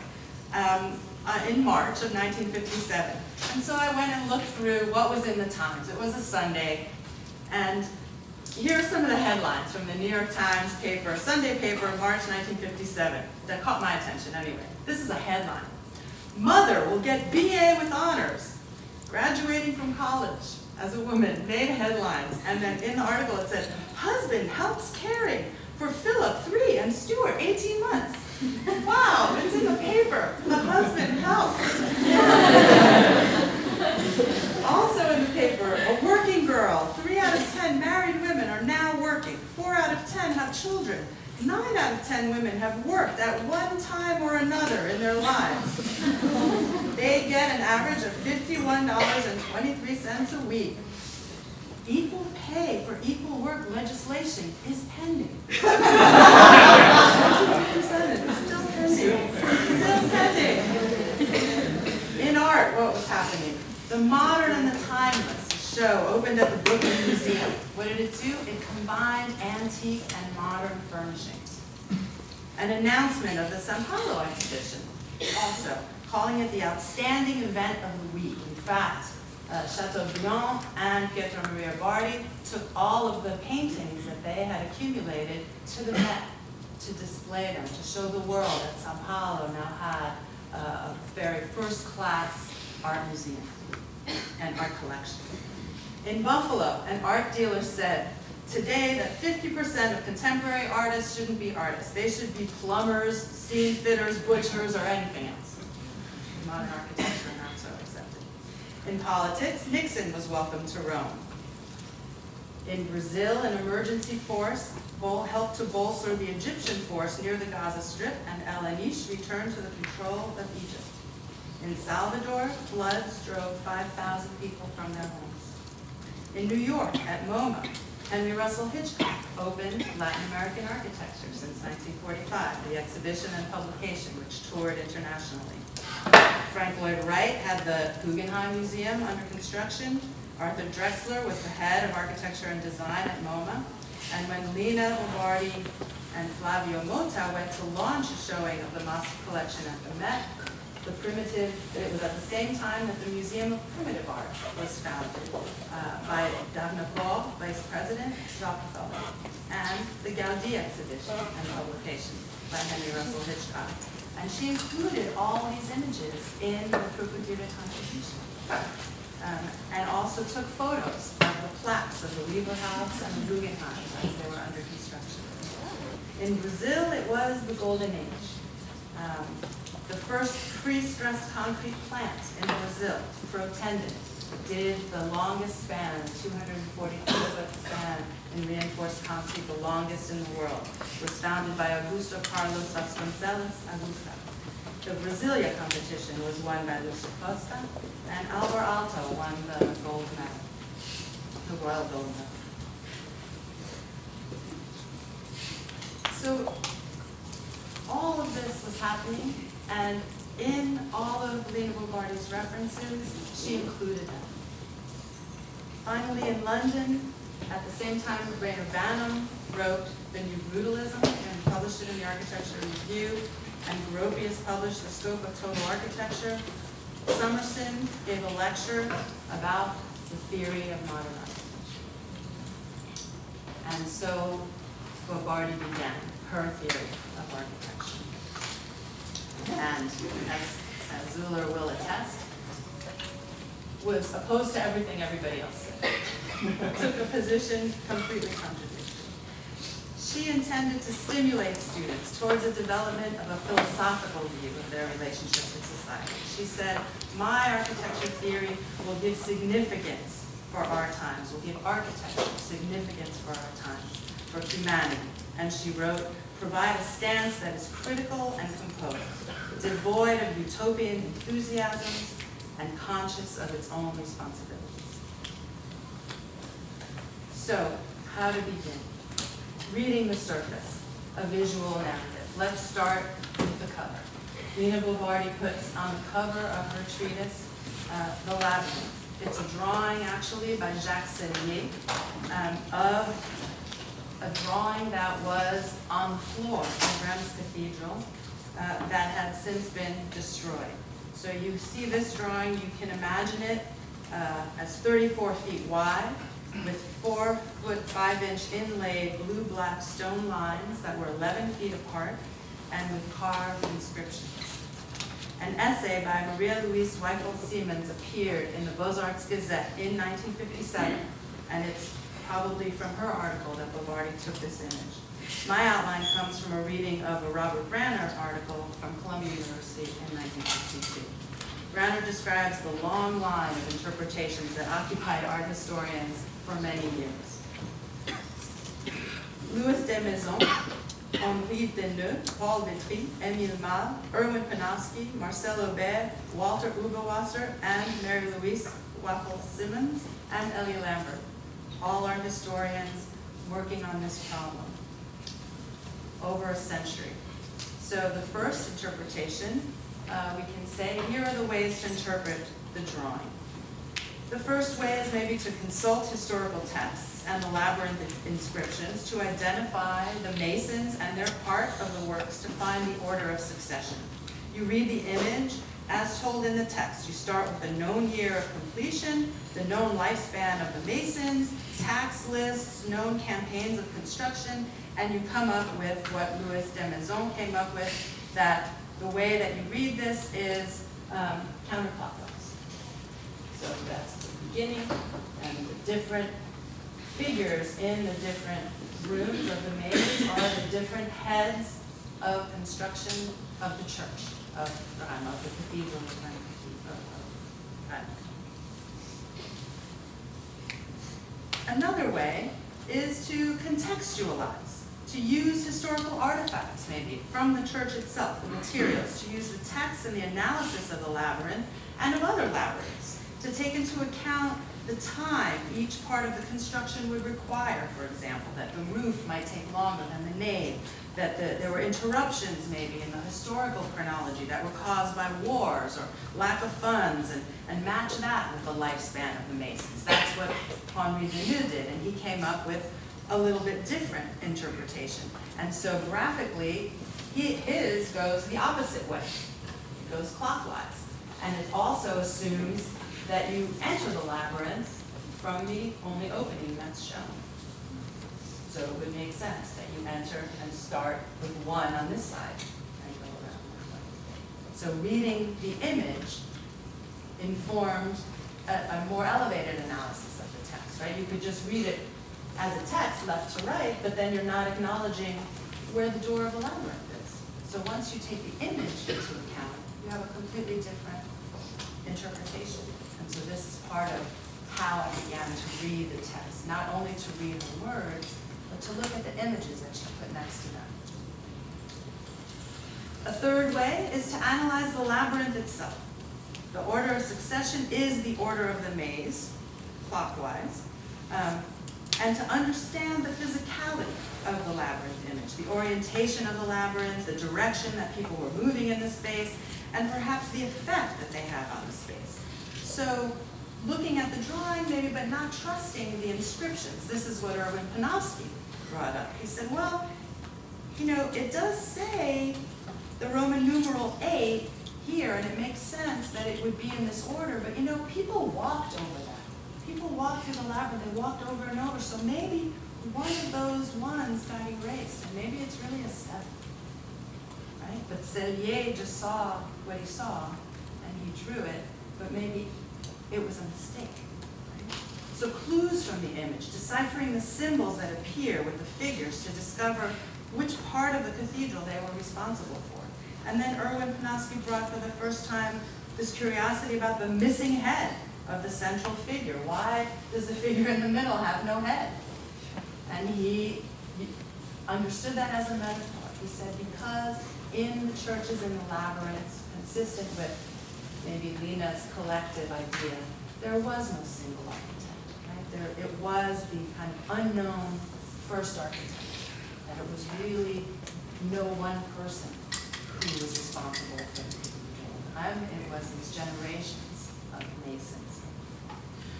in March of 1957. And so I went and looked through what was in the Times. It was a Sunday, and here are some of the headlines from the New York Times paper, Sunday paper, March 1957, that caught my attention anyway. This is a headline. Mother will get BA with honors. Graduating from college as a woman made headlines. And then in the article it said, husband helps caring for Philip, 3, and Stuart, 18 months. Wow, it's in the paper. The husband helps. Also in the paper, a working girl. 3 out of 10 married women are now working. 4 out of 10 have children. 9 out of 10 women have worked at one time or another in their lives. They get an average of $51.23 a week. Equal pay for equal work legislation is pending. 22% is still pending. Still pending. In art, what was happening? The Modern and the Timeless show opened at the Brooklyn Museum. What did it do? It combined antique and modern furnishings. An announcement of the São Paulo exhibition also, calling it the outstanding event of the week. In fact, Chateaubriand and Pietro Maria Bardi took all of the paintings that they had accumulated to the Met to display them, to show the world that São Paulo now had a very first-class art museum and art collection. In Buffalo, an art dealer said, today that 50% of contemporary artists shouldn't be artists. They should be plumbers, steam fitters, butchers, or anything else. Modern architecture not so accepted. In politics, Nixon was welcomed to Rome. In Brazil, an emergency force helped to bolster the Egyptian force near the Gaza Strip, and El-Anish returned to the control of Egypt. In Salvador, floods drove 5,000 people from their homes. In New York, at MoMA, Henry Russell Hitchcock opened Latin American architecture since 1945, the exhibition and publication which toured internationally. Frank Lloyd Wright had the Guggenheim Museum under construction. Arthur Drexler was the head of architecture and design at MoMA. And when Lina, Bardi, and Flavio Mota went to launch a showing of the Mosque collection at the Met, it was at the same time that the Museum of Primitive Art was founded by Dagna Paul, vice president, Rockefeller, and the Gaudí exhibition and publication by Henry Russell Hitchcock. And she included all these images in the Procuratura contribution. And also took photos of the plaques of the Lever House and the Guggenheim as they were under construction. In Brazil, it was the Golden Age. The first pre-stressed concrete plant in Brazil, Protendent, did the longest span, 240-foot span in reinforced concrete, the longest in the world. It was founded by Augusto Carlos Vasconcelos Augusta. The Brasilia competition was won by Lúcio Costa, and Alvar Aalto won the gold medal, the royal gold medal. So all of this was happening, and in all of Lina Bardi's references, she included them. Finally, in London, at the same time, Rainer Banham wrote The New Brutalism and published it in the Architecture Review, and Gropius published The Scope of Total Architecture. Summerson gave a lecture about the theory of modern architecture. And so Bardi began her theory of architecture. And as Zuller will attest, was opposed to everything everybody else said. Took a position completely contradictory. She intended to stimulate students towards a development of a philosophical view of their relationship with society. She said, my architecture theory will give significance for our times, will give architecture significance for our times, for humanity. And she wrote, provide a stance that is critical and composed, devoid of utopian enthusiasms and conscious of its own responsibilities. So, how to begin? Reading the surface, a visual narrative. Let's start with the cover. Lina Bardi puts on the cover of her treatise, The Labyrinth. It's a drawing, actually, by Jacques Sellier of a drawing that was on the floor of Reims Cathedral that had since been destroyed. So you see this drawing, you can imagine it as 34 feet wide, with 4 foot 5 inch inlaid blue-black stone lines that were 11 feet apart and with carved inscriptions. An essay by Maria Louise Zweifel-Siemens appeared in the Beaux-Arts Gazette in 1957, and it's probably from her article that Bardi took this image. My outline comes from a reading of a Robert Branner article from Columbia University in 1962. Branner describes the long line of interpretations that occupied art historians for many years. Louis Desmaisons, Henri Deneux, Paul Vitry, Émile Mal, Erwin Panofsky, Marcel Aubert, Walter Oberwasser, and Mary Louise Zweifel-Siemens, and Ellie Lambert. All are historians working on this problem over a century. So the first interpretation, we can say, here are the ways to interpret the drawing. The first way is maybe to consult historical texts and the labyrinth inscriptions to identify the masons and their part of the works to find the order of succession. You read the image as told in the text. You start with the known year of completion, the known lifespan of the masons, tax lists, known campaigns of construction, and you come up with what Louis Desmaisons came up with, that the way that you read this is counterclockwise. So that's the beginning and the different figures in the different rooms of the maze are the different heads of construction of the church, of the cathedral, of Another way is to contextualize, to use historical artifacts maybe from the church itself, the materials, to use the text and the analysis of the labyrinth and of other labyrinths, to take into account the time each part of the construction would require, for example, that the roof might take longer than the nave, that there were interruptions maybe in the historical chronology that were caused by wars or lack of funds, and match that with the lifespan of the masons. That's what Henri Deneux did, and he came up with a little bit different interpretation. And so graphically, his goes the opposite way. It goes clockwise. And it also assumes that you enter the labyrinth from the only opening that's shown. So it would make sense that you enter and start with one on this side and go around this way. So reading the image informed a more elevated analysis of the text, right? You could just read it as a text left to right, but then you're not acknowledging where the door of the labyrinth is. So once you take the image into account, you have a completely different interpretation. And so this is part of how I began to read the text, not only to read the words, but to look at the images that she put next to them. A third way is to analyze the labyrinth itself. The order of succession is the order of the maze, clockwise, and to understand the physicality of the labyrinth image, the orientation of the labyrinth, the direction that people were moving in the space, and perhaps the effect that they have on the space. So looking at the drawing maybe, but not trusting the inscriptions. This is what Erwin Panofsky brought up. He said, well, you know, it does say the Roman numeral 8 here, and it makes sense that it would be in this order, but you know, people walked over that. People walked through the labyrinth, they walked over and over, so maybe one of those ones got erased, and maybe it's really a 7, right? But Sellier just saw what he saw, and he drew it, but maybe it was a mistake. Right? So clues from the image, deciphering the symbols that appear with the figures to discover which part of the cathedral they were responsible for. And then Erwin Panofsky brought for the first time this curiosity about the missing head of the central figure. Why does the figure in the middle have no head? And he understood that as a metaphor. He said, because in the churches in the labyrinths, consistent with maybe Lina's collective idea, there was no single architect, right? It was the kind of unknown first architect, that it was really no one person who was responsible for the cathedral. It was these generations of masons.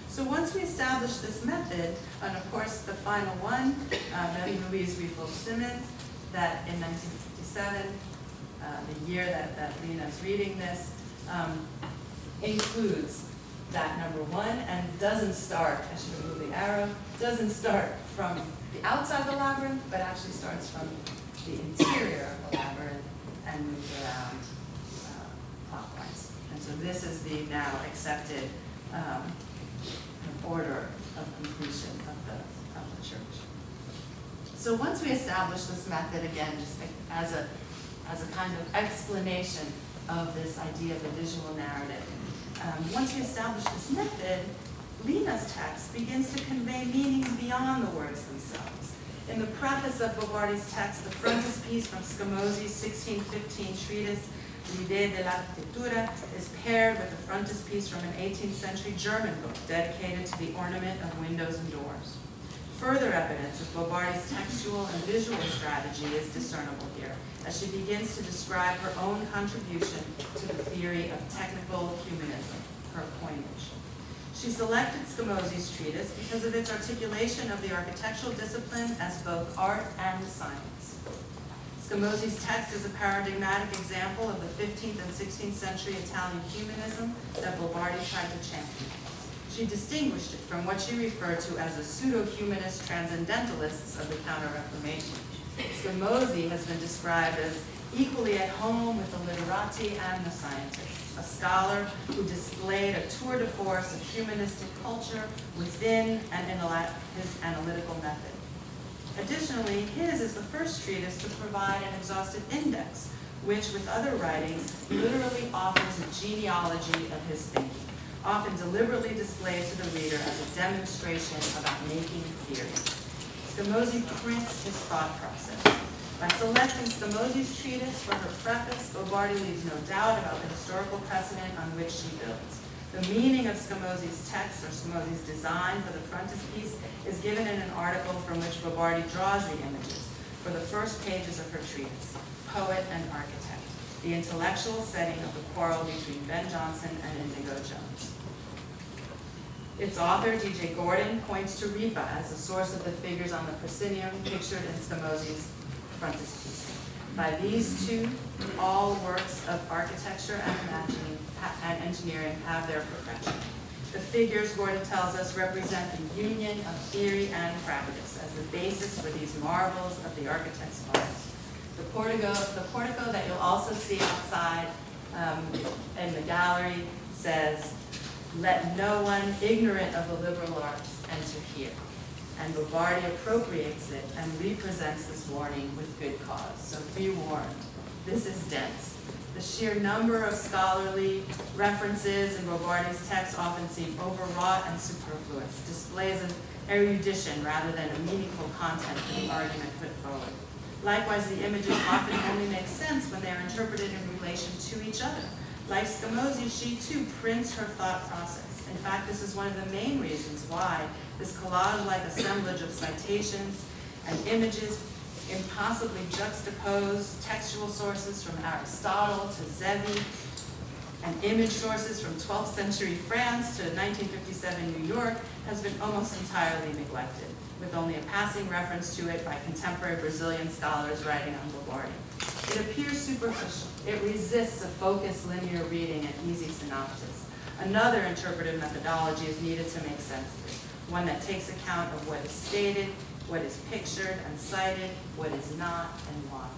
So once we established this method, and of course the final one, Marie-Louise Riefel-Simmons, that in 1957, the year that Lina's reading this, includes that number 1 and doesn't start, I should move the arrow, doesn't start from the outside of the labyrinth, but actually starts from the interior of the labyrinth and moves around clockwise. And so this is the now accepted order of completion of the church. So once we establish this method, again, just as a kind of explanation of this idea of the visual narrative, once we establish this method, Lina's text begins to convey meanings beyond the words themselves. In the preface of Bardi's text, the frontispiece from Scamozzi's 1615 treatise, L'idée de l'architectura, is paired with the frontispiece from an 18th century German book dedicated to the ornament of windows and doors. Further evidence of Bardi's textual and visual strategy is discernible here, as she begins to describe her own contribution to the theory of technical humanism, her coinage. She selected Scamozzi's treatise because of its articulation of the architectural discipline as both art and science. Scamozzi's text is a paradigmatic example of the 15th and 16th century Italian humanism that Bardi tried to champion. She distinguished it from what she referred to as the pseudo-humanist transcendentalists of the Counter-Reformation. Scamozzi has been described as equally at home with the literati and the scientists, a scholar who displayed a tour de force of humanistic culture within his analytical method. Additionally, his is the first treatise to provide an exhaustive index, which, with other writings, literally offers a genealogy of his thinking, often deliberately displayed to the reader as a demonstration about making theory. Scamozzi prints his thought process. By selecting Scamozzi's treatise for her preface, Bardi leaves no doubt about the historical precedent on which she builds. The meaning of Scamozzi's text, or Scamozzi's design for the frontispiece, is given in an article from which Bardi draws the images for the first pages of her treatise, Poet and Architect, the intellectual setting of the quarrel between Ben Jonson and Indigo Jones. Its author, D.J. Gordon, points to Ripa as the source of the figures on the proscenium pictured in Scamozzi's frontispiece. By these two, all works of architecture and engineering have their perfection. The figures, Gordon tells us, represent the union of theory and practice as the basis for these marvels of the architect's art. The portico that you'll also see outside in the gallery says, "Let no one ignorant of the liberal arts enter here." And Bardi appropriates it and represents this warning with good cause. So be warned, this is dense. The sheer number of scholarly references in Bardi's text often seem overwrought and superfluous, displays of erudition rather than a meaningful content for the argument put forward. Likewise, the images often only make sense when they are interpreted in relation to each other. Like Scamozzi, she too prints her thought process. In fact, this is one of the main reasons why this collage-like assemblage of citations and images impossibly juxtapose textual sources from Aristotle to Zevi and image sources from 12th century France to 1957 New York has been almost entirely neglected, with only a passing reference to it by contemporary Brazilian scholars writing on Bardi. It appears superficial. It resists a focused linear reading and easy synopsis. Another interpretive methodology is needed to make sense of it, one that takes account of what is stated, what is pictured and cited, what is not, and why.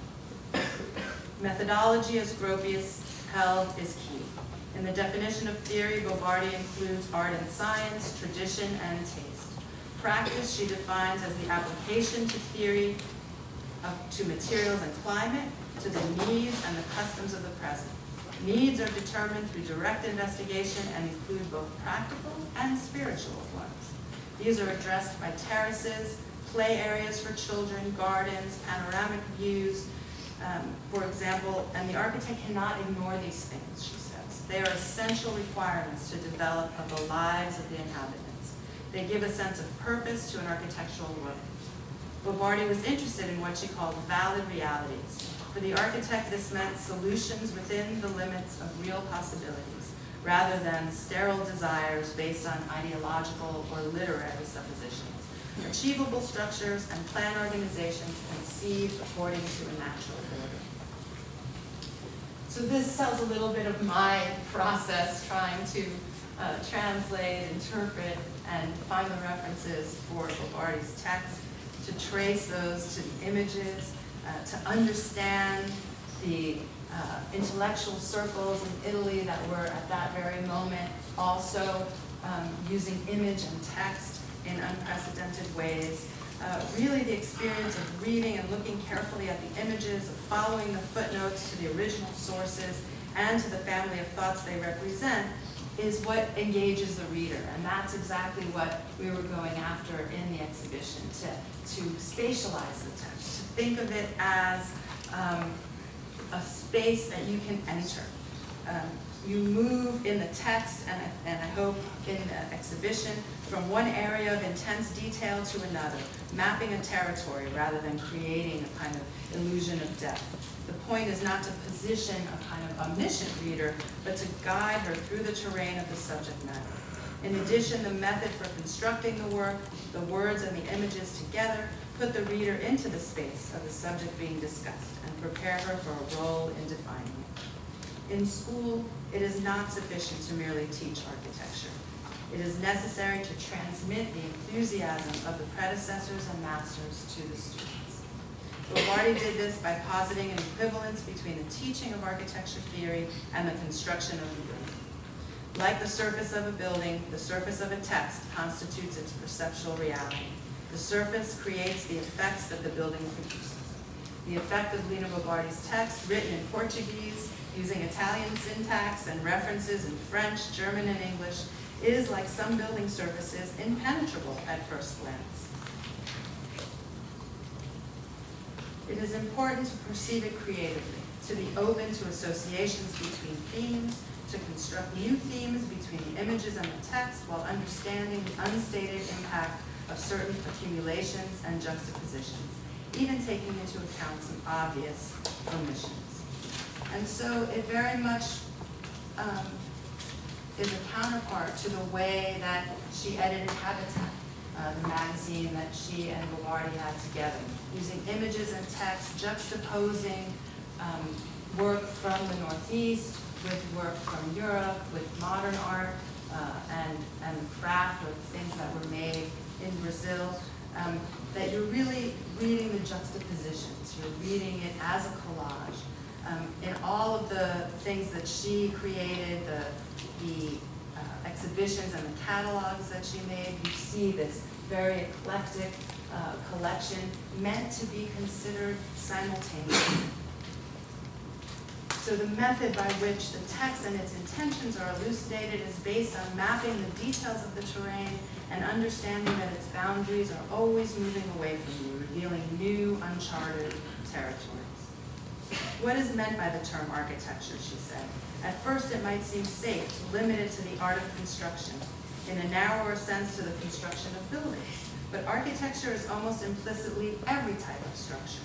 Methodology, as Gropius held, is key. In the definition of theory, Bardi includes art and science, tradition, and taste. Practice she defines as the application to theory to materials and climate, to the needs and the customs of the present. Needs are determined through direct investigation and include both practical and spiritual ones. These are addressed by terraces, play areas for children, gardens, panoramic views, for example, and the architect cannot ignore these things, she says. They are essential requirements to develop of the lives of the inhabitants. They give a sense of purpose to an architectural work. Bardi was interested in what she called valid realities. For the architect, this meant solutions within the limits of real possibilities, rather than sterile desires based on ideological or literary suppositions. Achievable structures and plan organizations conceived according to a natural order. So this tells a little bit of my process trying to translate, interpret, and find the references for Bardi's text, to trace those to the images, to understand the intellectual circles in Italy that were at that very moment also using image and text in unprecedented ways. Really the experience of reading and looking carefully at the images, of following the footnotes to the original sources and to the family of thoughts they represent is what engages the reader. And that's exactly what we were going after in the exhibition, to spatialize the text, to think of it as a space that you can enter. You move in the text, and I hope in the exhibition, from one area of intense detail to another, mapping a territory rather than creating a kind of illusion of depth. The point is not to position a kind of omniscient reader, but to guide her through the terrain of the subject matter. In addition, the method for constructing the work, the words and the images together, put the reader into the space of the subject being discussed and prepare her for a role in defining it. In school, it is not sufficient to merely teach architecture. It is necessary to transmit the enthusiasm of the predecessors and masters to the students. Bardi did this by positing an equivalence between the teaching of architecture theory and the construction of the building. Like the surface of a building, the surface of a text constitutes its perceptual reality. The surface creates the effects that the building produces. The effect of Lina Bardi's text, written in Portuguese, using Italian syntax and references in French, German, and English, is, like some building surfaces, impenetrable at first glance. It is important to perceive it creatively, to be open to associations between themes, to construct new themes between the images and the text while understanding the unstated impact of certain accumulations and juxtapositions, even taking into account some obvious omissions. And so it very much is a counterpart to the way that she edited Habitat, the magazine that she and Bardi had together, using images and text, juxtaposing work from the Northeast with work from Europe, with modern art and craft, with things that were made in Brazil, that you're really reading the juxtapositions. You're reading it as a collage. In all of the things that she created, the exhibitions and the catalogs that she made, you see this very eclectic collection meant to be considered simultaneously. So the method by which the text and its intentions are elucidated is based on mapping the details of the terrain and understanding that its boundaries are always moving away from you, revealing new, uncharted territories. What is meant by the term architecture, she said? At first it might seem safe to limit it to the art of construction, in a narrower sense to the construction of buildings. But architecture is almost implicitly every type of structure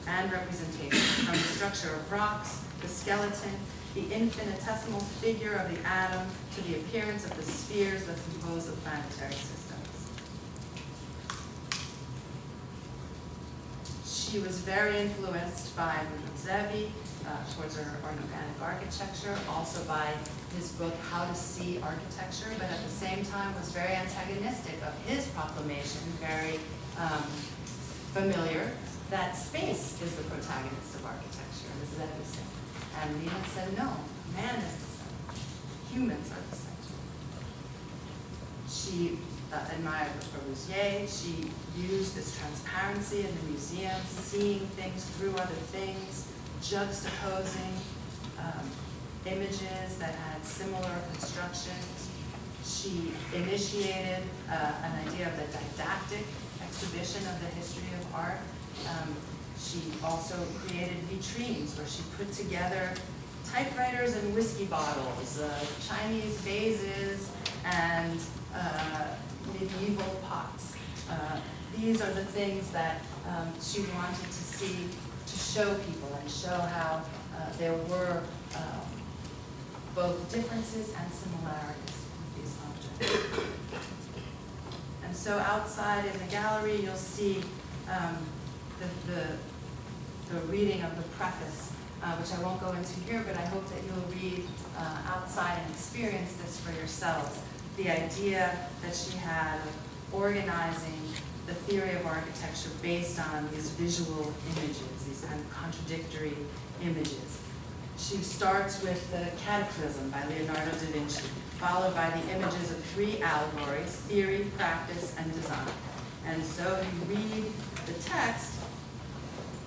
and representation, from the structure of rocks, the skeleton, the infinitesimal figure of the atom, to the appearance of the spheres that compose the planetary systems. She was very influenced by Zevi towards her organic architecture, also by his book, How to See Architecture, but at the same time was very antagonistic of his proclamation, very familiar, that space is the protagonist of architecture, as Zevi said. And Lina said, no, man is the center. Humans are the center. She admired Le Corbusier. She used this transparency in the museum, seeing things through other things, juxtaposing images that had similar constructions. She initiated an idea of the didactic exhibition of the history of art. She also created vitrines where she put together typewriters and whiskey bottles, Chinese vases, and medieval pots. These are the things that she wanted to see, to show people and show how there were both differences and similarities with these objects. And so outside in the gallery, you'll see the reading of the preface, which I won't go into here, but I hope that you'll read outside and experience this for yourselves. The idea that she had of organizing the theory of architecture based on these visual images, these kind of contradictory images. She starts with the Cataclysm by Leonardo da Vinci, followed by the images of three allegories: theory, practice, and design. And so you read the text,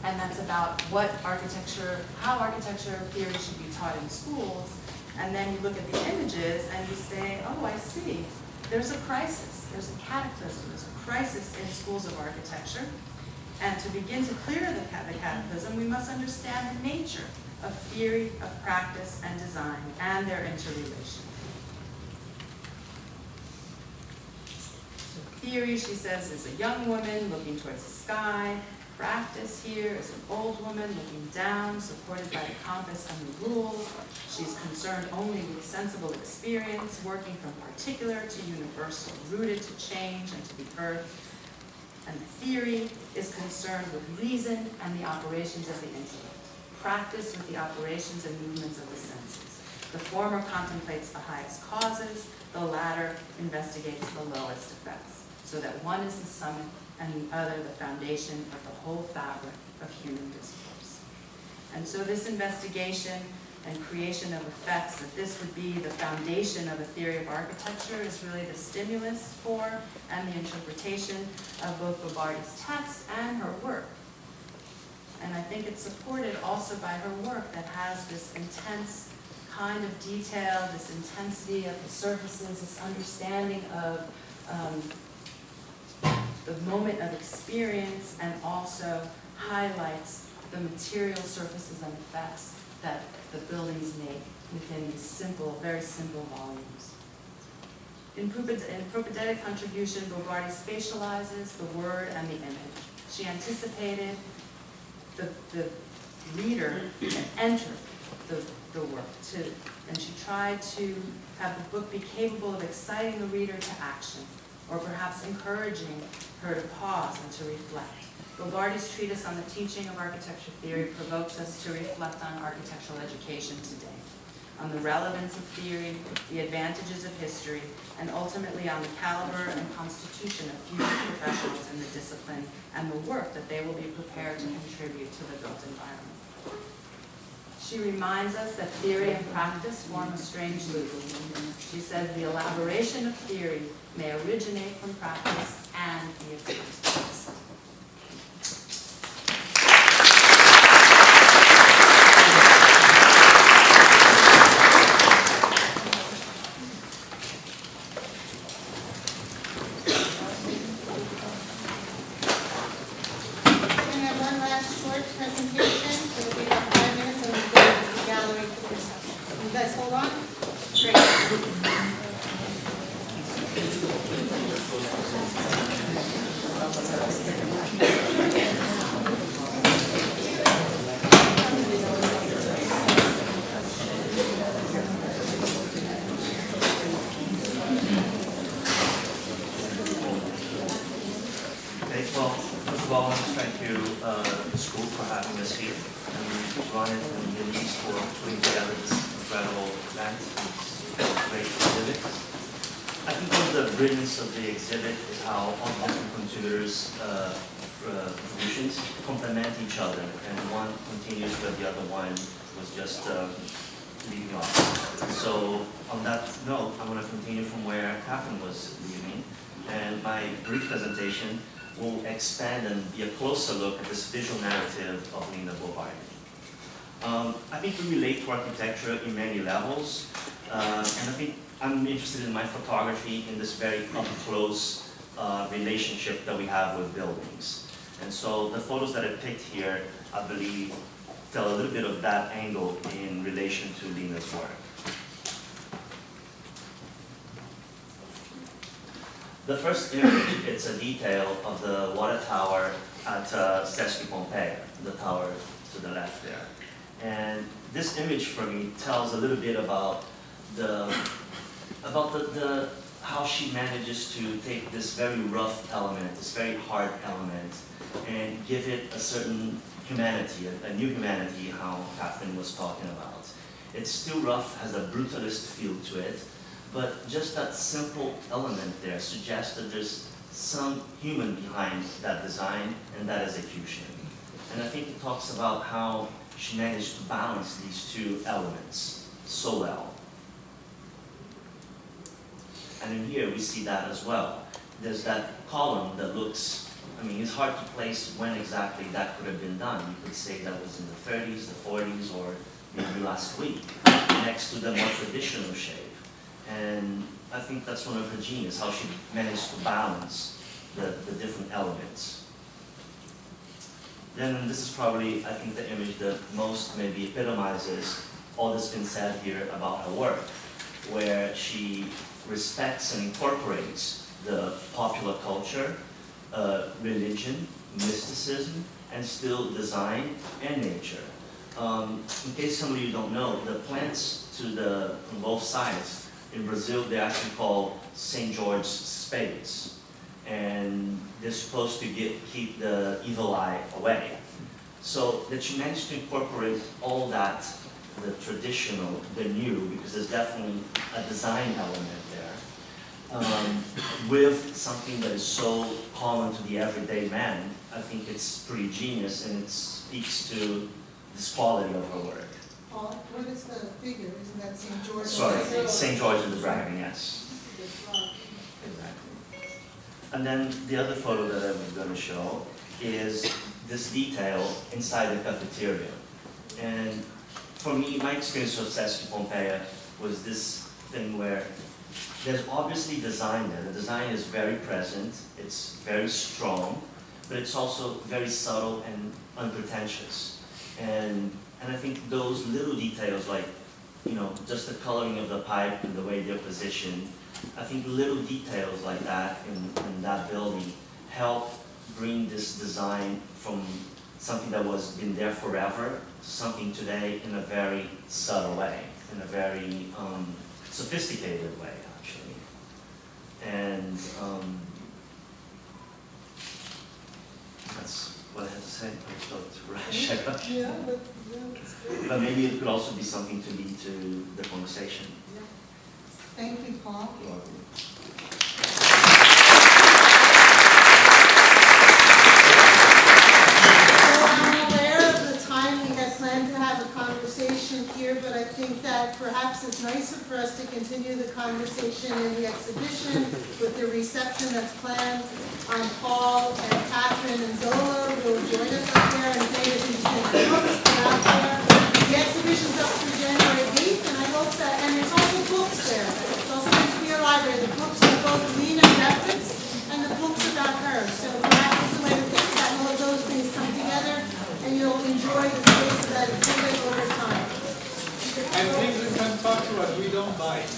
and that's about what architecture, how architecture theory should be taught in schools. And then you look at the images and you say, oh, I see. There's a crisis, there's a cataclysm, there's a crisis in schools of architecture. And to begin to clear the cataclysm, we must understand the nature of theory, of practice, and design, and their interrelation. So theory, she says, is a young woman looking towards the sky. Practice here is an old woman looking down, supported by the compass and the rules. She's concerned only with sensible experience, working from particular to universal, rooted to change and to the earth. And theory is concerned with reason and the operations of the intellect. Practice with the operations and movements of the senses. The former contemplates the highest causes, the latter investigates the lowest effects, so that one is the summit and the other the foundation of the whole fabric of human discourse. And so this investigation and creation of effects, that this would be the foundation of a theory of architecture, is really the stimulus for and the interpretation of both Bardi's text and her work. And I think it's supported also by her work that has this intense kind of detail, this intensity of the surfaces, this understanding of the moment of experience, and also highlights the material surfaces and effects that the buildings make within these simple, very simple volumes. In propedetic contribution, Bardi spatializes the word and the image. She anticipated the reader to enter the work, and she tried to have the book be capable of exciting the reader to action, or perhaps encouraging her to pause and to reflect. Bardi's treatise on the teaching of architecture theory provokes us to reflect on architectural education today, on the relevance of theory, the advantages of history, and ultimately on the caliber and constitution of future professionals in the discipline and the work that they will be prepared to contribute to the built environment. She reminds us that theory and practice form a strange loop. She says the elaboration of theory may originate from practice and be its consequence. Of the exhibit is how all different contributors' contributions complement each other, and one continues where the other one was just leaving off. So on that note, I'm going to continue from where Catherine was leaving, and my brief presentation will expand and be a closer look at this visual narrative of Lina Bardi. I think we relate to architecture in many levels, and I think I'm interested in my photography in this very up-close relationship that we have with buildings. And so the photos that I picked here, I believe, tell a little bit of that angle in relation to Lina's work. The first image, it's a detail of the water tower at Seschi Pompeii, the tower to the left there. And this image for me tells a little bit about how she manages to take this very rough element, this very hard element, and give it a certain humanity, a new humanity, how Catherine was talking about. It's still rough, has a brutalist feel to it, but just that simple element there suggests that there's some human behind that design and that execution. And I think it talks about how she managed to balance these two elements so well. And in here we see that as well. There's that column that looks, I mean, it's hard to place when exactly that could have been done. You could say that was in the 30s, the 40s, or maybe last week, next to the more traditional shape. And I think that's one of her genius, how she managed to balance the different elements. Then this is probably, I think, the image that most maybe epitomizes all that's been said here about her work, where she respects and incorporates the popular culture, religion, mysticism, and still design and nature. In case some of you don't know, the plants on both sides, in Brazil, they're actually called St. George's spades. And they're supposed to keep the evil eye away. So that you managed to incorporate all that, the traditional, the new, because there's definitely a design element there. with something that is so common to the everyday man, I think it's pretty genius and it speaks to this quality of her work. Paul, what is the figure? Isn't that St. George? Sorry, St. George and the Dragon, yes. Exactly. And then the other photo that I'm going to show is this detail inside the cafeteria. And for me, my experience of Sesc Pompeia was this thing where there's obviously design there. The design is very present, it's very strong, but it's also very subtle and unpretentious. And I think those little details, like, you know, just the coloring of the pipe and the way they're positioned, I think little details like that in that building help bring this design from something that was been there forever to something today in a very subtle way, in a very sophisticated way, actually. And that's what I have to say. I thought to rush. Yeah, but it's good. But maybe it could also be something to lead to the conversation. Thank you, Paul. So I'm aware of the time we had planned to have a conversation here, but I think that perhaps it's nicer for us to continue the conversation in the exhibition with the reception that's planned. Paul and Catherine and Zola will join us up there, and they will be books out there. The exhibition's up through January 8th, and I hope that, and there's also books there. It's also going to be a library. The books of both Lina Methods and the books about her. So perhaps it's a way to think that all of those things come together, and you'll enjoy the space of that exhibit over time. And things that come talk to us, we don't bite.